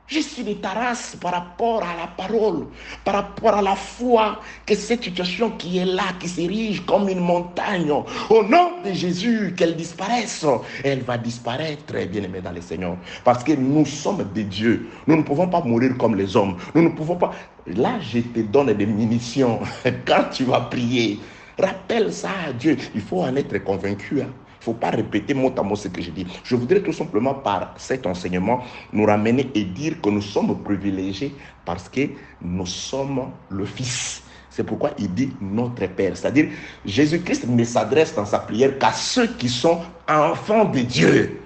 Je suis de ta race par rapport à la parole, par rapport à la foi, que cette situation qui est là, qui s'érige comme une montagne, au nom de Jésus, qu'elle disparaisse. Elle va disparaître, bien aimé dans le Seigneur. Parce que nous sommes des dieux. Nous ne pouvons pas mourir comme les hommes. Nous ne pouvons pas... Là, je te donne des munitions. Quand tu vas prier, rappelle ça à Dieu. Il faut en être convaincu. Il ne faut pas répéter mot à mot ce que je dis. Je voudrais tout simplement par cet enseignement nous ramener et dire que nous sommes privilégiés parce que nous sommes le Fils. C'est pourquoi il dit notre Père. C'est-à-dire, Jésus-Christ ne s'adresse dans sa prière qu'à ceux qui sont enfants de Dieu.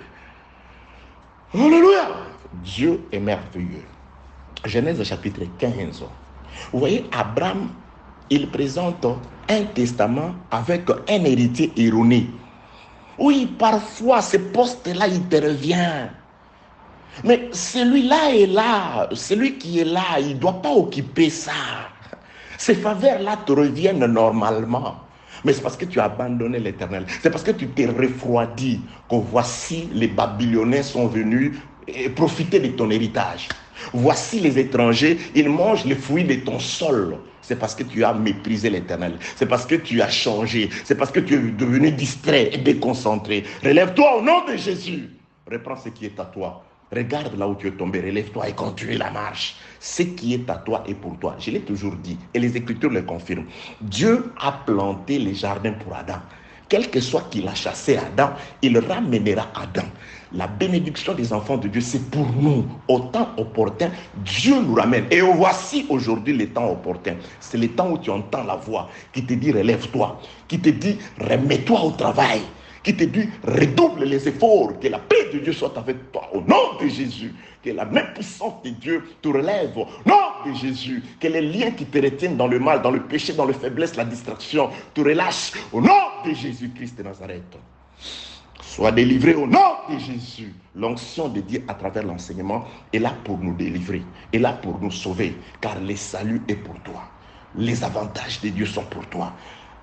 Alléluia! Dieu est merveilleux. Genèse chapitre 15. Vous voyez, Abraham il présente un testament avec un héritier erroné. Oui, parfois, ce poste-là intervient. Mais celui-là est là. Celui qui est là, il ne doit pas occuper ça. Ces faveurs-là te reviennent normalement. Mais c'est parce que tu as abandonné l'Éternel. C'est parce que tu t'es refroidi que voici les Babyloniens sont venus profiter de ton héritage. Voici les étrangers, ils mangent les fruits de ton sol. C'est parce que tu as méprisé l'Éternel. C'est parce que tu as changé. C'est parce que tu es devenu distrait et déconcentré. Relève-toi au nom de Jésus. Reprends ce qui est à toi. Regarde là où tu es tombé, relève-toi et continue la marche. Ce qui est à toi est pour toi. Je l'ai toujours dit et les Écritures le confirment. Dieu a planté les jardins pour Adam. Quel que soit qu'il a chassé Adam, il ramènera Adam. La bénédiction des enfants de Dieu, c'est pour nous. Au temps opportun, Dieu nous ramène. Et voici aujourd'hui le temps opportun. C'est le temps où tu entends la voix qui te dit relève-toi, qui te dit remets-toi au travail, qui te dit redouble les efforts, que la paix de Dieu soit avec toi au nom de Jésus, que la main puissante de Dieu te relève au nom de Jésus, que les liens qui te retiennent dans le mal, dans le péché, dans la faiblesse, la distraction, te relâchent au nom de Jésus-Christ de Nazareth. Sois délivré au nom de Jésus. L'onction de Dieu à travers l'enseignement est là pour nous délivrer, est là pour nous sauver, car le salut est pour toi. Les avantages de Dieu sont pour toi.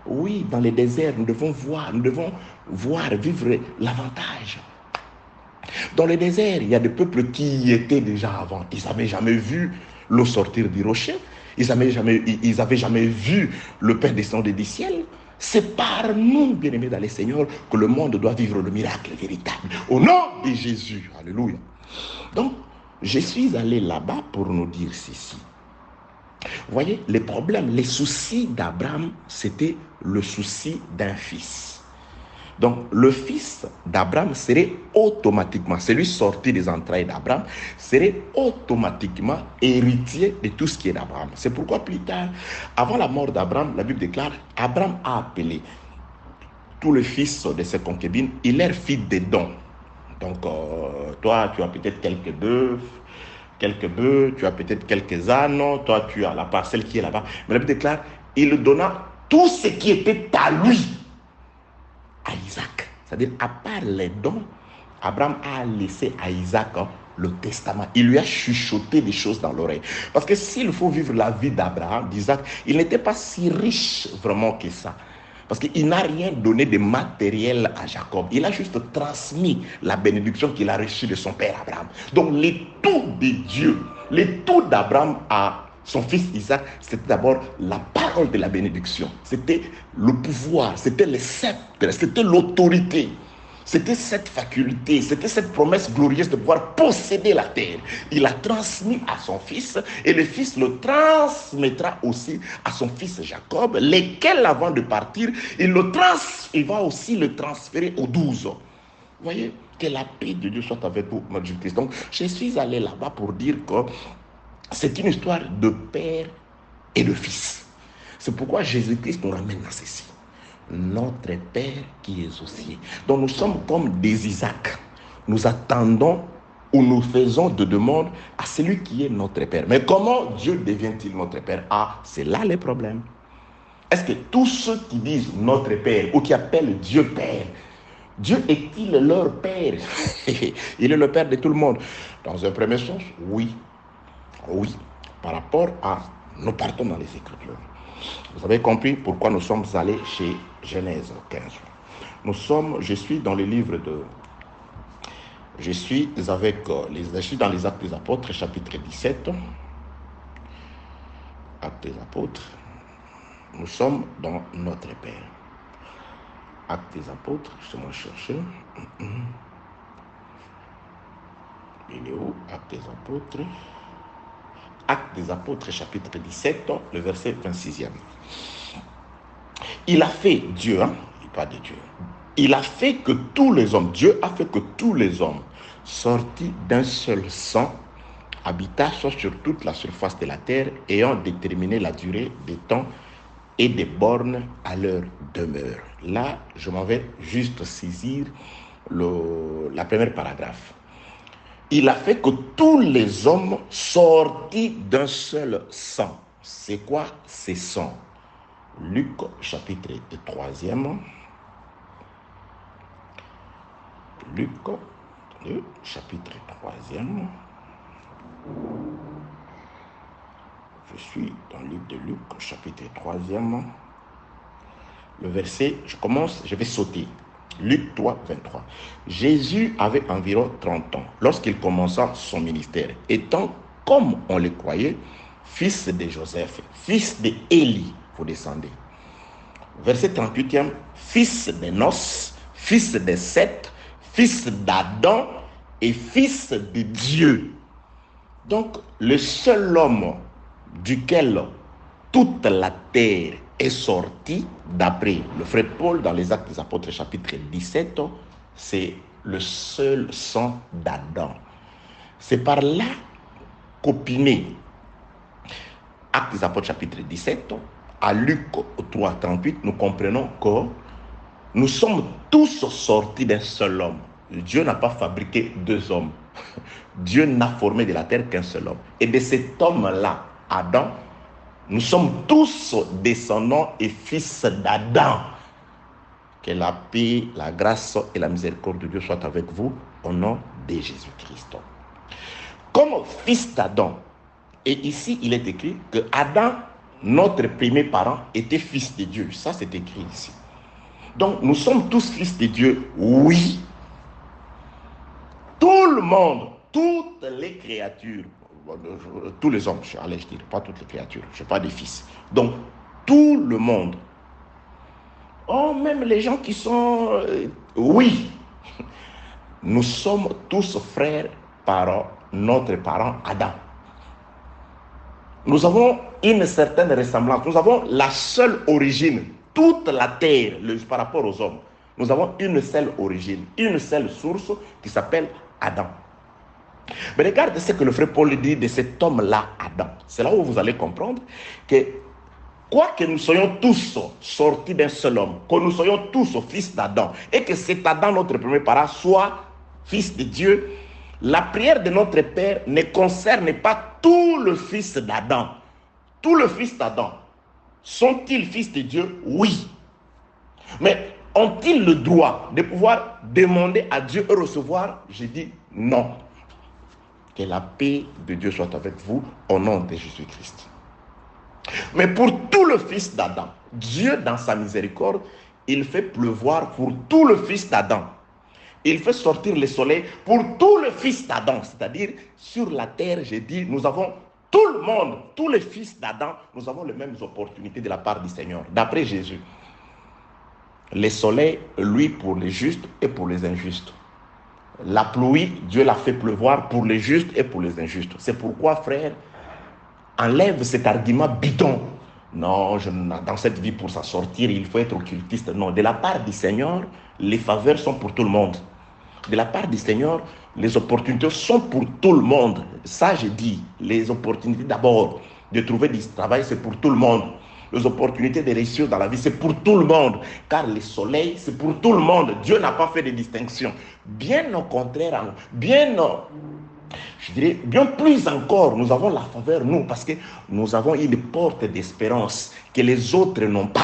Oui, dans les déserts, nous devons voir vivre l'avantage. Dans le désert, il y a des peuples qui y étaient déjà avant. Ils n'avaient jamais vu l'eau sortir du rocher. Ils n'avaient jamais vu le pain descendre du ciel. C'est par nous, bien-aimés dans le Seigneur, que le monde doit vivre le miracle véritable. Au nom de Jésus. Alléluia. Donc, je suis allé là-bas pour nous dire ceci. Vous voyez, les problèmes, les soucis d'Abraham, c'était le souci d'un fils. Donc, le fils d'Abraham serait automatiquement, celui sorti des entrailles d'Abraham, serait automatiquement héritier de tout ce qui est d'Abraham. C'est pourquoi plus tard, avant la mort d'Abraham, la Bible déclare, Abraham a appelé tous les fils de ses concubines, il leur fit des dons. Donc, toi, tu as peut-être quelques bœufs, tu as peut-être quelques ânes, toi, tu as la parcelle qui est là-bas. Mais la Bible déclare, il donna tout ce qui était à lui, à Isaac. C'est-à-dire, à part les dons, Abraham a laissé à Isaac le testament. Il lui a chuchoté des choses dans l'oreille. Parce que s'il faut vivre la vie d'Abraham, d'Isaac, il n'était pas si riche vraiment que ça. Parce qu'il n'a rien donné de matériel à Jacob. Il a juste transmis la bénédiction qu'il a reçue de son père Abraham. Donc, les tout de Dieu, les tout d'Abraham à son fils Isaac, c'était d'abord la parole de la bénédiction. C'était le pouvoir, c'était le sceptre, c'était l'autorité. C'était cette faculté, c'était cette promesse glorieuse de pouvoir posséder la terre. Il a transmis à son fils et le fils le transmettra aussi à son fils Jacob, lequel avant de partir, il va aussi le transférer aux 12. Vous voyez, que la paix de Dieu soit avec vous, mon Jésus-Christ. Donc, je suis allé là-bas pour dire que c'est une histoire de père et de fils. C'est pourquoi Jésus-Christ nous ramène à ceci. Notre Père qui est aux cieux. Donc nous sommes comme des Isaac. Nous attendons ou nous faisons de demande à celui qui est notre Père. Mais comment Dieu devient-il notre Père? Ah, c'est là le problème. Est-ce que tous ceux qui disent notre Père ou qui appellent Dieu Père, Dieu est-il leur Père? Il est le Père de tout le monde. Dans un premier sens, oui. Oui. Par rapport à... Nous partons dans les Écritures. Vous avez compris pourquoi nous sommes allés chez Genèse 15. Je suis dans le livre de... Je suis dans les Actes des Apôtres, chapitre 17. Actes des Apôtres. Nous sommes dans notre Père. Actes des Apôtres, je vais chercher. Il est où? Actes des Apôtres. Actes des Apôtres, chapitre 17, le verset 26e. Il a fait, Dieu, pas de Dieu, il a fait que tous les hommes, Dieu a fait que tous les hommes, sortis d'un seul sang, habitassent sur toute la surface de la terre, ayant déterminé la durée des temps et des bornes à leur demeure. Là, je m'en vais juste saisir la première paragraphe. Il a fait que tous les hommes sortis d'un seul sang. C'est quoi ces sangs? Luc, chapitre 3e. Luc, chapitre 3e. Je suis dans le livre de Luc, chapitre 3e. Le verset, je vais sauter. Luc 3, 23. Jésus avait environ 30 ans lorsqu'il commença son ministère, étant, comme on le croyait, fils de Joseph, fils d'Élie. Vous descendez. Verset 38e, fils de Nos, fils de Seth, fils d'Adam et fils de Dieu. Donc, le seul homme duquel toute la terre est sortie, d'après le frère Paul dans les Actes des Apôtres chapitre 17, c'est le seul sang d'Adam. C'est par là qu'opiné Actes des Apôtres chapitre 17, à Luc 3, 38, nous comprenons que nous sommes tous sortis d'un seul homme. Dieu n'a pas fabriqué deux hommes. Dieu n'a formé de la terre qu'un seul homme. Et de cet homme-là, Adam, nous sommes tous descendants et fils d'Adam. Que la paix, la grâce et la miséricorde de Dieu soient avec vous au nom de Jésus-Christ. Comme fils d'Adam, et ici il est écrit que Adam, notre premier parent, était fils de Dieu. Ça c'est écrit ici. Donc nous sommes tous fils de Dieu, oui. Tout le monde, toutes les créatures, tous les hommes, allez je dire, pas toutes les créatures, je n'ai pas de fils. Donc, tout le monde, oh, même les gens qui sont, oui, nous sommes tous frères par notre parent Adam. Nous avons une certaine ressemblance, nous avons la seule origine, toute la terre, par rapport aux hommes. Nous avons une seule origine, une seule source qui s'appelle Adam. Mais regardez ce que le frère Paul dit de cet homme-là, Adam. C'est là où vous allez comprendre que, quoique nous soyons tous sortis d'un seul homme, que nous soyons tous fils d'Adam, et que cet Adam, notre premier parent, soit fils de Dieu, la prière de notre Père ne concerne pas tout le fils d'Adam. Tout le fils d'Adam. Sont-ils fils de Dieu? Oui. Mais ont-ils le droit de pouvoir demander à Dieu et recevoir? Je dis non. Que la paix de Dieu soit avec vous au nom de Jésus-Christ. Mais pour tout le fils d'Adam, Dieu dans sa miséricorde, il fait pleuvoir pour tout le fils d'Adam. Il fait sortir le soleil pour tout le fils d'Adam. C'est-à-dire, sur la terre, j'ai dit, nous avons tout le monde, tous les fils d'Adam, nous avons les mêmes opportunités de la part du Seigneur, d'après Jésus. Le soleil, lui, pour les justes et pour les injustes. La pluie, Dieu l'a fait pleuvoir pour les justes et pour les injustes. C'est pourquoi, frère, enlève cet argument bidon. Non, dans cette vie, pour s'en sortir, il faut être occultiste. Non, de la part du Seigneur, les faveurs sont pour tout le monde. De la part du Seigneur, les opportunités sont pour tout le monde. Ça, je dis, les opportunités d'abord de trouver du travail, c'est pour tout le monde. Les opportunités de réussir dans la vie, c'est pour tout le monde. Car le soleil, c'est pour tout le monde. Dieu n'a pas fait de distinction. Bien au contraire, je dirais, bien plus encore, nous avons la faveur, nous, parce que nous avons une porte d'espérance que les autres n'ont pas.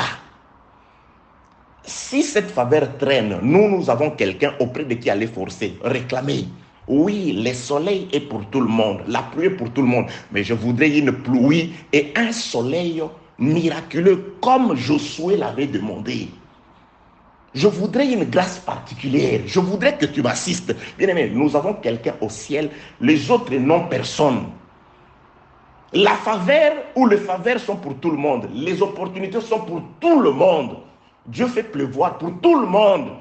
Si cette faveur traîne, nous avons quelqu'un auprès de qui aller forcer, réclamer. Oui, le soleil est pour tout le monde, la pluie est pour tout le monde, mais je voudrais une pluie et un soleil miraculeux comme Josué l'avait demandé. Je voudrais une grâce particulière. Je voudrais que tu m'assistes. Bien aimé, nous avons quelqu'un au ciel, les autres n'ont personne. La faveur ou les faveurs sont pour tout le monde. Les opportunités sont pour tout le monde. Dieu fait pleuvoir pour tout le monde.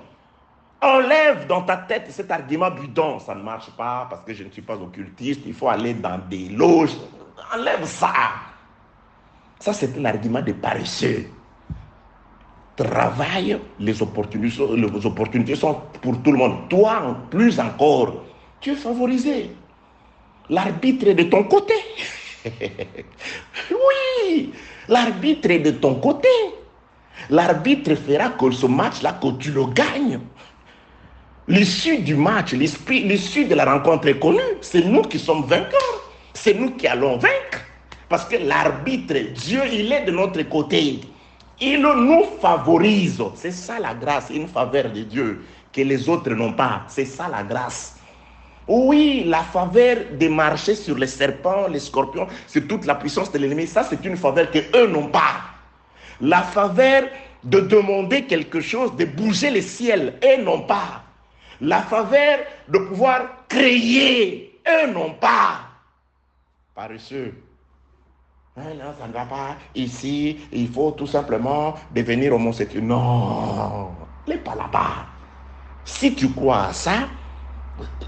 Enlève dans ta tête cet argument bidon. Ça ne marche pas parce que je ne suis pas occultiste. Il faut aller dans des loges. Enlève ça. Ça, c'est un argument de paresseux. Travaille, les opportunités sont pour tout le monde. Toi, plus encore, tu es favorisé. L'arbitre est de ton côté. Oui, l'arbitre est de ton côté. L'arbitre fera que ce match-là, que tu le gagnes. L'issue du match, l'issue de la rencontre est connue. C'est nous qui sommes vainqueurs. C'est nous qui allons vaincre. Parce que l'arbitre, Dieu, il est de notre côté. Il nous favorise. C'est ça la grâce, une faveur de Dieu que les autres n'ont pas. C'est ça la grâce. Oui, la faveur de marcher sur les serpents, les scorpions, sur toute la puissance de l'ennemi, ça c'est une faveur qu'eux n'ont pas. La faveur de demander quelque chose, de bouger le ciel, eux n'ont pas. La faveur de pouvoir créer, eux n'ont pas. Paresseux. Non, ça ne va pas. Ici, il faut tout simplement devenir homosexuel. Non, n'est pas là-bas. Si tu crois à ça,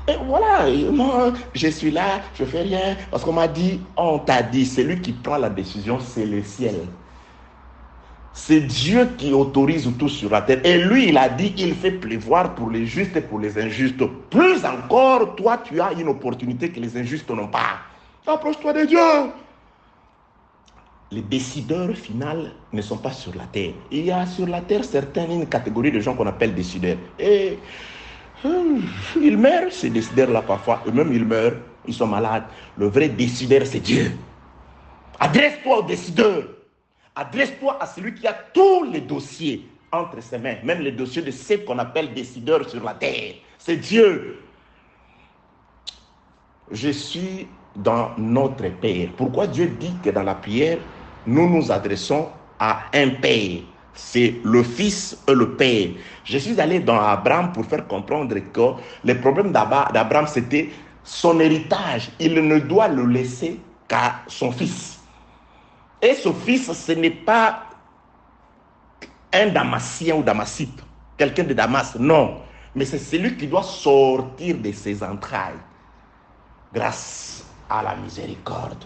et voilà, moi, je suis là, je fais rien. Parce qu'on m'a dit, on t'a dit, celui qui prend la décision, c'est le ciel. C'est Dieu qui autorise tout sur la terre. Et lui, il a dit, il fait pleuvoir pour les justes et pour les injustes. Plus encore, toi, tu as une opportunité que les injustes n'ont pas. Approche-toi de Dieu. Les décideurs finaux ne sont pas sur la terre. Il y a sur la terre une catégorie de gens qu'on appelle décideurs. Et ils meurent, ces décideurs-là, parfois. Eux-mêmes, ils meurent. Ils sont malades. Le vrai décideur, c'est Dieu. Adresse-toi aux décideurs. Adresse-toi à celui qui a tous les dossiers entre ses mains. Même les dossiers de ceux qu'on appelle décideurs sur la terre. C'est Dieu. Je suis dans notre Père. Pourquoi Dieu dit que dans la prière, nous nous adressons à un Père? C'est le Fils et le Père. Je suis allé dans Abraham pour faire comprendre que le problème d'Abraham, c'était son héritage. Il ne doit le laisser qu'à son fils. Et ce fils, ce n'est pas un Damasien ou Damasite, quelqu'un de Damas, non. Mais c'est celui qui doit sortir de ses entrailles grâce à la miséricorde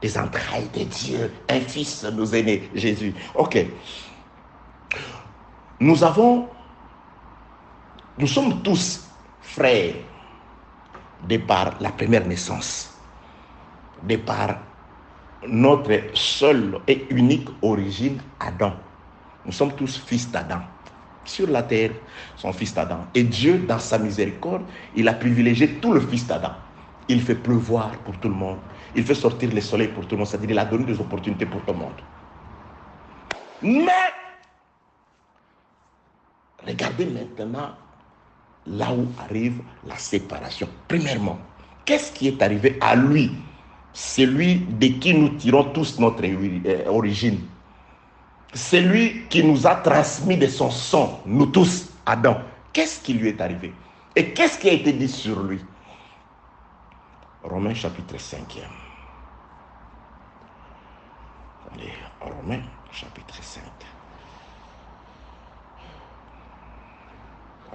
des entrailles de Dieu. Un fils nous est né, Jésus. Ok. Nous sommes tous frères de par la première naissance, de par notre seule et unique origine, Adam. Nous sommes tous fils d'Adam. Sur la terre, son fils d'Adam. Et Dieu, dans sa miséricorde, il a privilégié tout le fils d'Adam. Il fait pleuvoir pour tout le monde. Il fait sortir le soleil pour tout le monde. C'est-à-dire qu'il a donné des opportunités pour tout le monde. Mais, regardez maintenant là où arrive la séparation. Premièrement, qu'est-ce qui est arrivé à lui, celui de qui nous tirons tous notre origine? Celui qui nous a transmis de son sang, nous tous, Adam. Qu'est-ce qui lui est arrivé? Et qu'est-ce qui a été dit sur lui? Romains chapitre 5. Allez, Romains chapitre 5.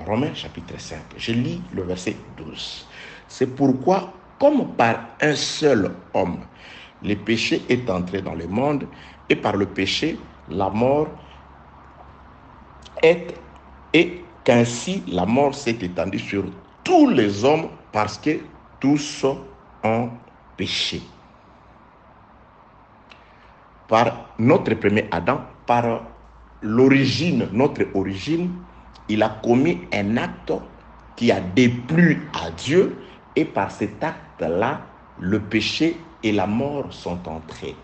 Romains chapitre 5. Je lis le verset 12. C'est pourquoi, comme par un seul homme, le péché est entré dans le monde, et par le péché, la mort est, et qu'ainsi la mort s'est étendue sur tous les hommes parce que tous ont péché. Par notre premier Adam, par l'origine, notre origine, il a commis un acte qui a déplu à Dieu, et par cet acte-là, le péché et la mort sont entrés.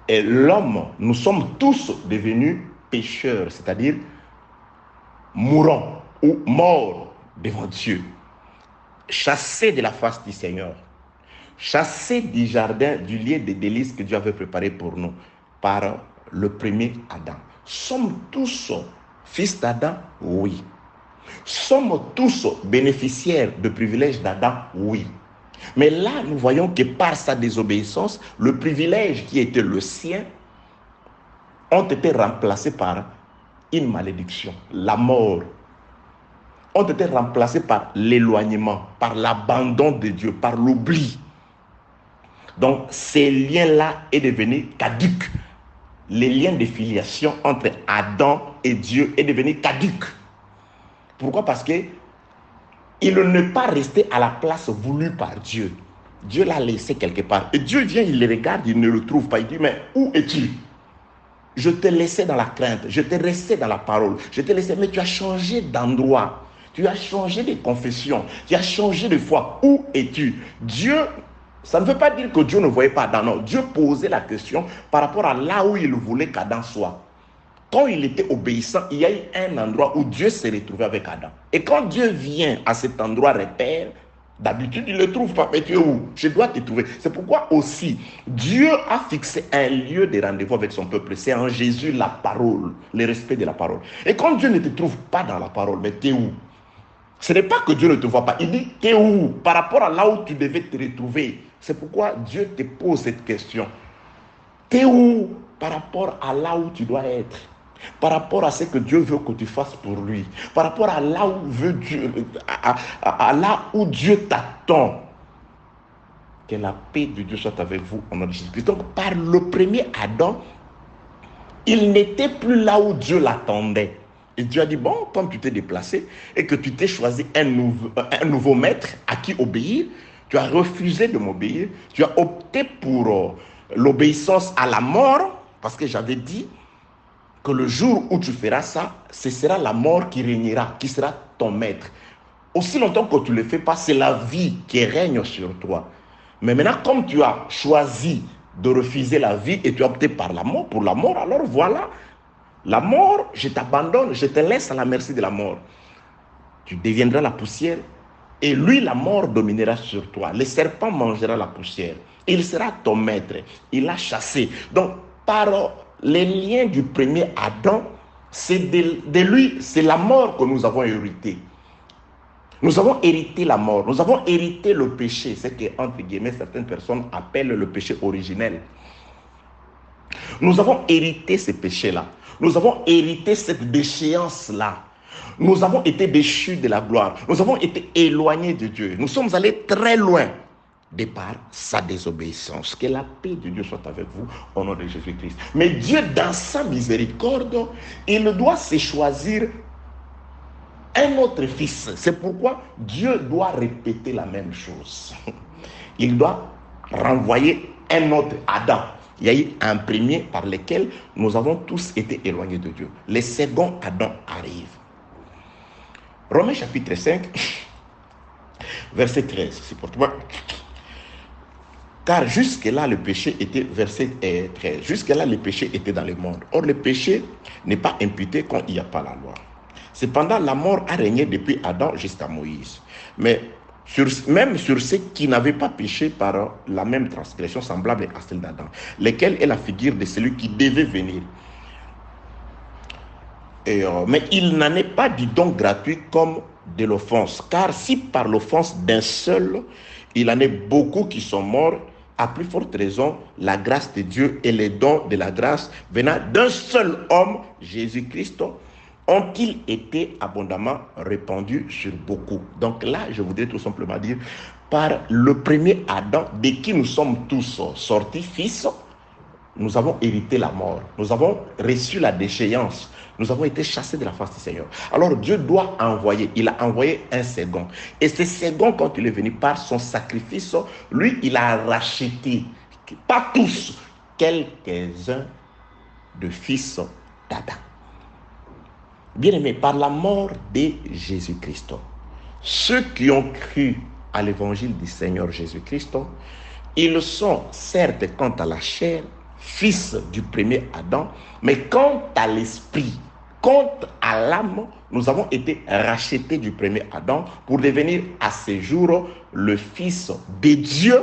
Et l'homme, nous sommes tous devenus pécheurs, c'est-à-dire mourants ou morts devant Dieu, chassés de la face du Seigneur, chassés du jardin, du lieu de délices que Dieu avait préparé pour nous par le premier Adam. Sommes tous fils d'Adam? Oui. Sommes tous bénéficiaires de privilèges d'Adam? Oui. Mais là, nous voyons que par sa désobéissance, le privilège qui était le sien ont été remplacés par une malédiction, la mort. Ont été remplacés par l'éloignement, par l'abandon de Dieu, par l'oubli. Donc, ces liens-là sont devenus caducs. Les liens de filiation entre Adam et Dieu est devenu caduc. Pourquoi? Parce que il n'est pas resté à la place voulue par Dieu. Dieu l'a laissé quelque part. Et Dieu vient, il le regarde, il ne le trouve pas. Il dit, mais où es-tu? Je t'ai laissé dans la crainte, je t'ai resté dans la parole, je t'ai laissé, mais tu as changé d'endroit. Tu as changé de confession, tu as changé de foi. Où es-tu? Dieu, ça ne veut pas dire que Dieu ne voyait pas Adam. Non, Dieu posait la question par rapport à là où il voulait qu'Adam soit. quand il était obéissant, il y a eu un endroit où Dieu s'est retrouvé avec Adam. Et quand Dieu vient à cet endroit repère, d'habitude, il ne le trouve pas. Mais tu es où? Je dois te trouver. C'est pourquoi aussi, Dieu a fixé un lieu de rendez-vous avec son peuple. C'est en Jésus la parole, le respect de la parole. Et quand Dieu ne te trouve pas dans la parole, mais tu es où? Ce n'est pas que Dieu ne te voit pas. Il dit, tu es où? Par rapport à là où tu devais te retrouver. C'est pourquoi Dieu te pose cette question. Tu es où par rapport à là où tu dois être? Par rapport à ce que Dieu veut que tu fasses pour lui, par rapport à là où veut Dieu, à là où Dieu t'attend. Que la paix de Dieu soit avec vous au nom de Jésus-Christ. Donc, par le premier Adam, il n'était plus là où Dieu l'attendait. Et Dieu a dit, bon, comme tu t'es déplacé et que tu t'es choisi un nouveau maître à qui obéir, tu as refusé de m'obéir, tu as opté pour l'obéissance à la mort, parce que j'avais dit que le jour où tu feras ça, ce sera la mort qui régnera, qui sera ton maître. Aussi longtemps que tu ne le fais pas, c'est la vie qui règne sur toi. Mais maintenant, comme tu as choisi de refuser la vie et tu as opté par la mort, pour la mort, alors voilà, la mort, je t'abandonne, je te laisse à la merci de la mort. Tu deviendras la poussière et lui, la mort, dominera sur toi. Le serpent mangera la poussière. Il sera ton maître. Il l'a chassé. Donc, par les liens du premier Adam, c'est de lui, c'est la mort que nous avons hérité. Nous avons hérité la mort, nous avons hérité le péché, ce que, entre guillemets, certaines personnes appellent le péché originel. Nous avons hérité ce péché-là. Nous avons hérité cette déchéance-là. Nous avons été déchus de la gloire. Nous avons été éloignés de Dieu. Nous sommes allés très loin de par sa désobéissance. Que la paix de Dieu soit avec vous au nom de Jésus-Christ. Mais Dieu, dans sa miséricorde, il doit se choisir un autre fils. C'est pourquoi Dieu doit répéter la même chose. Il doit renvoyer un autre Adam. Il y a eu un premier par lequel nous avons tous été éloignés de Dieu. Le second Adam arrive. Romains chapitre 5, verset 13. C'est pour toi. Car jusque-là, le péché était, verset 13, jusque-là, le péché était dans le monde. Or, le péché n'est pas imputé quand il n'y a pas la loi. Cependant, la mort a régné depuis Adam jusqu'à Moïse. Mais même sur ceux qui n'avaient pas péché par la même transgression semblable à celle d'Adam, lequel est la figure de celui qui devait venir. Mais il n'en est pas du don gratuit comme de l'offense. Car si par l'offense d'un seul, il en est beaucoup qui sont morts, à plus forte raison, la grâce de Dieu et les dons de la grâce venant d'un seul homme, Jésus-Christ, ont-ils été abondamment répandus sur beaucoup. Donc là, je voudrais tout simplement dire, par le premier Adam, de qui nous sommes tous sortis fils, nous avons hérité la mort. Nous avons reçu la déchéance. Nous avons été chassés de la face du Seigneur. Alors Dieu doit envoyer. Il a envoyé un second. Et ce second, quand il est venu par son sacrifice, lui, il a racheté, pas tous, quelques-uns de fils d'Adam. Bien-aimés, par la mort de Jésus-Christ, ceux qui ont cru à l'évangile du Seigneur Jésus-Christ, ils sont certes quant à la chair, fils du premier Adam, mais quant à l'esprit, quant à l'âme, nous avons été rachetés du premier Adam pour devenir à ce jour le fils de Dieu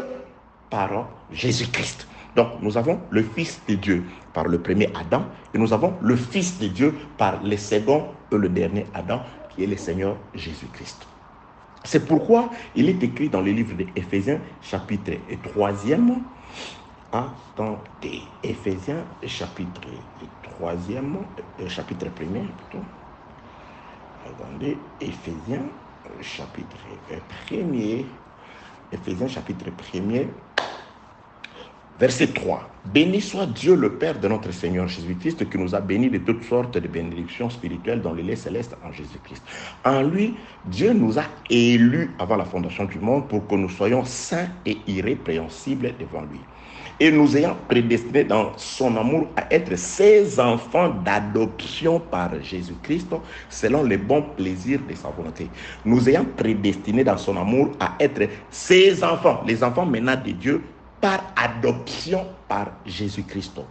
par Jésus-Christ. Donc nous avons le fils de Dieu par le premier Adam et nous avons le fils de Dieu par le second et le dernier Adam qui est le Seigneur Jésus-Christ. C'est pourquoi il est écrit dans le livre d'Éphésiens chapitre 3e. Attendez, Éphésiens chapitre 3e, chapitre 1er plutôt. Attendez, Éphésiens chapitre 1er, Éphésiens chapitre 1er, verset 3. Béni soit Dieu le Père de notre Seigneur Jésus-Christ qui nous a bénis de toutes sortes de bénédictions spirituelles dans les lieux célestes en Jésus-Christ. En lui, Dieu nous a élus avant la fondation du monde pour que nous soyons saints et irrépréhensibles devant lui. Et nous ayant prédestinés dans son amour à être ses enfants d'adoption par Jésus-Christ, selon les bons plaisirs de sa volonté. Nous ayant prédestinés dans son amour à être ses enfants, les enfants maintenant de Dieu, par adoption par Jésus-Christ.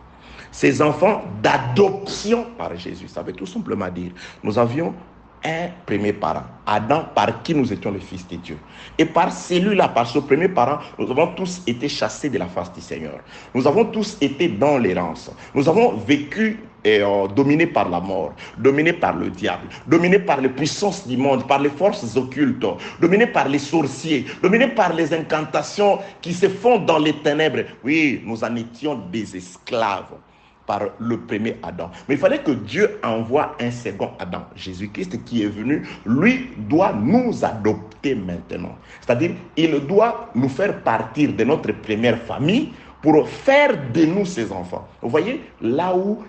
ces enfants d'adoption par Jésus. Ça veut tout simplement dire, nous avions un premier parent, Adam, par qui nous étions le Fils de Dieu. Et par celui-là, par ce premier parent, nous avons tous été chassés de la face du Seigneur. Nous avons tous été dans l'errance. Nous avons vécu dominés par la mort, dominés par le diable, dominés par les puissances du monde, par les forces occultes, dominés par les sorciers, dominés par les incantations qui se font dans les ténèbres. Oui, nous en étions des esclaves par le premier Adam. Mais il fallait que Dieu envoie un second Adam, Jésus-Christ, qui est venu. Lui doit nous adopter maintenant. C'est-à-dire, il doit nous faire partir de notre première famille pour faire de nous ses enfants. Vous voyez, là où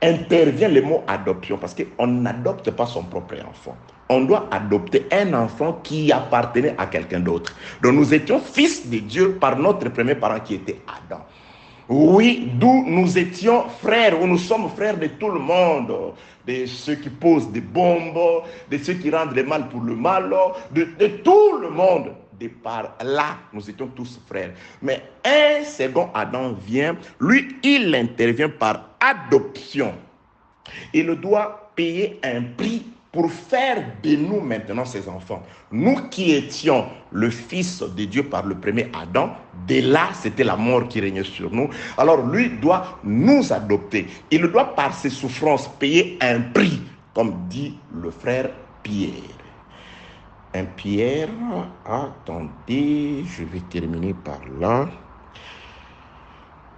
intervient le mot adoption, parce qu'on n'adopte pas son propre enfant. On doit adopter un enfant qui appartenait à quelqu'un d'autre. Donc nous étions fils de Dieu par notre premier parent qui était Adam. Oui, d'où nous étions frères, où nous sommes frères de tout le monde, de ceux qui posent des bombes, de ceux qui rendent le mal pour le mal, de tout le monde. De par là, nous étions tous frères. Mais un second Adam vient, lui, il intervient par adoption. Il doit payer un prix pour faire de nous maintenant ses enfants. Nous qui étions le Fils de Dieu par le premier Adam, dès là, c'était la mort qui régnait sur nous. Alors lui doit nous adopter. Il doit par ses souffrances payer un prix, comme dit le frère Pierre. Un Pierre, attendez, je vais terminer par là.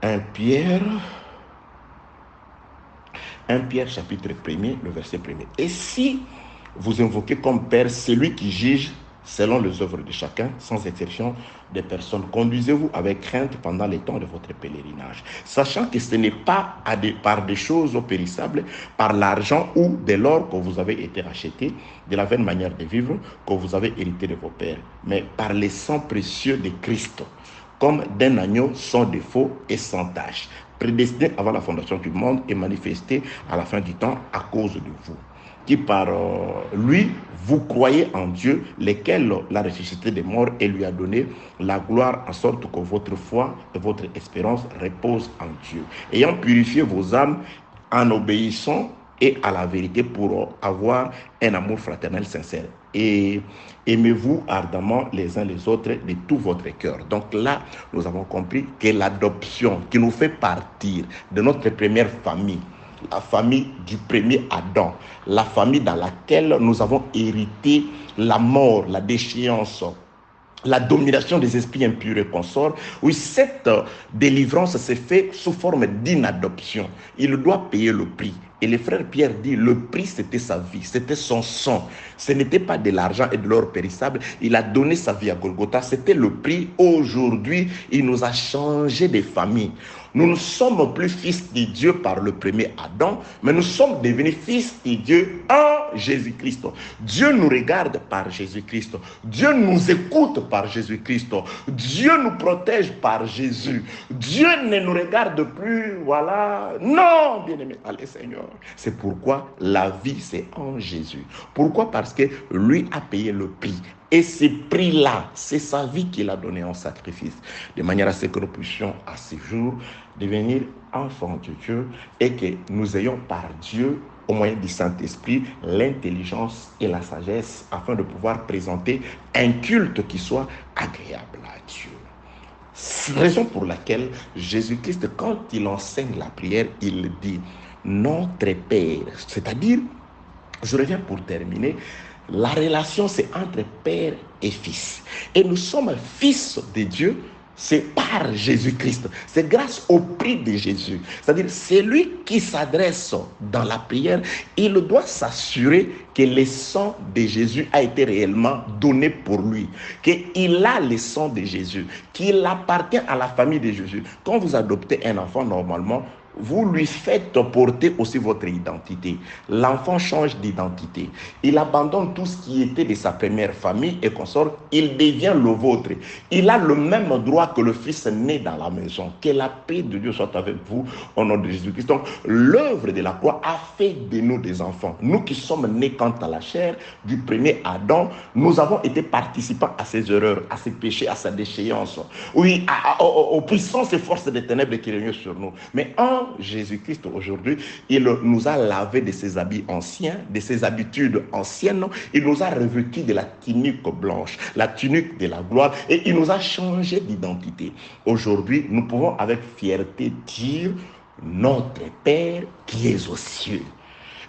Un Pierre chapitre 1er, le verset 1er. Et si vous invoquez comme Père celui qui juge selon les œuvres de chacun, sans exception des personnes, conduisez-vous avec crainte pendant les temps de votre pèlerinage, sachant que ce n'est pas par des choses périssables, par l'argent ou de l'or que vous avez été rachetés, de la vaine manière de vivre que vous avez hérité de vos pères, mais par les sangs précieux de Christ, comme d'un agneau sans défaut et sans tache, prédestiné avant la fondation du monde et manifesté à la fin du temps à cause de vous, qui par lui, vous croyez en Dieu, lequel l'a ressuscité des morts et lui a donné la gloire, en sorte que votre foi et votre espérance reposent en Dieu, ayant purifié vos âmes en obéissant et à la vérité pour avoir un amour fraternel sincère. Et aimez-vous ardemment les uns les autres de tout votre cœur. Donc là, nous avons compris que l'adoption qui nous fait partir de notre première famille, la famille du premier Adam, la famille dans laquelle nous avons hérité la mort, la déchéance, la domination des esprits impurs et consorts, oui, cette délivrance s'est faite sous forme d'inadoption. Il doit payer le prix. Et le frère Pierre dit, le prix c'était sa vie, c'était son sang. Ce n'était pas de l'argent et de l'or périssable. Il a donné sa vie à Golgotha, c'était le prix. Aujourd'hui, il nous a changé de famille. Nous ne sommes plus fils de Dieu par le premier Adam, mais nous sommes devenus fils de Dieu en Jésus-Christ. Dieu nous regarde par Jésus-Christ. Dieu nous écoute par Jésus-Christ. Dieu nous protège par Jésus. Dieu ne nous regarde plus, voilà. Non, bien-aimé, allez Seigneur. C'est pourquoi la vie, c'est en Jésus. Pourquoi? Parce que lui a payé le prix. Et ce prix-là, c'est sa vie qu'il a donné en sacrifice, de manière à ce que nous puissions à ce jour devenir enfants de Dieu et que nous ayons par Dieu, au moyen du Saint-Esprit, l'intelligence et la sagesse afin de pouvoir présenter un culte qui soit agréable à Dieu. C'est la raison pour laquelle Jésus-Christ, quand il enseigne la prière, il dit « Notre Père », c'est-à-dire, je reviens pour terminer, la relation, c'est entre père et fils. Et nous sommes fils de Dieu, c'est par Jésus-Christ. C'est grâce au prix de Jésus. C'est-à-dire, c'est lui qui s'adresse dans la prière. Il doit s'assurer que le sang de Jésus a été réellement donné pour lui. Qu'il a le sang de Jésus. Qu'il appartient à la famille de Jésus. Quand vous adoptez un enfant, normalement, vous lui faites porter aussi votre identité. L'enfant change d'identité. Il abandonne tout ce qui était de sa première famille et consort. Il devient le vôtre. Il a le même droit que le fils né dans la maison. Que la paix de Dieu soit avec vous au nom de Jésus-Christ. Donc, l'œuvre de la croix a fait de nous des enfants. Nous qui sommes nés quant à la chair du premier Adam, nous avons été participants à ses erreurs, à ses péchés, à sa déchéance. Oui, aux puissances et forces des ténèbres qui règnent sur nous. Mais en en Jésus-Christ aujourd'hui, il nous a lavé de ses habits anciens, de ses habitudes anciennes. Il nous a revêtus de la tunique blanche, la tunique de la gloire, et il nous a changé d'identité. Aujourd'hui, nous pouvons avec fierté dire notre Père qui est aux cieux.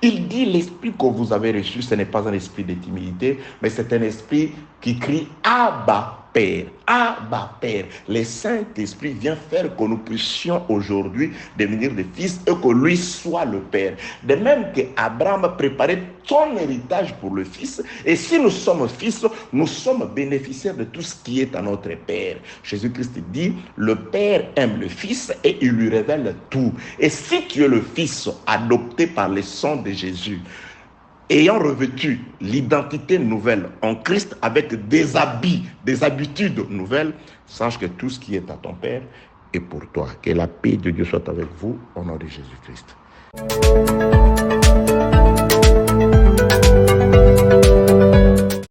Il dit l'esprit que vous avez reçu, ce n'est pas un esprit de timidité, mais c'est un esprit qui crie Abba Père, Abba Père. Le Saint-Esprit vient faire que nous puissions aujourd'hui devenir des fils et que lui soit le Père. De même qu'Abraham préparait son héritage pour le Fils, et si nous sommes fils, nous sommes bénéficiaires de tout ce qui est à notre Père. Jésus-Christ dit, le Père aime le Fils et il lui révèle tout. Et si tu es le Fils adopté par le sang de Jésus, ayant revêtu l'identité nouvelle en Christ avec des habits, des habitudes nouvelles, sache que tout ce qui est à ton Père est pour toi. Que la paix de Dieu soit avec vous au nom de Jésus-Christ.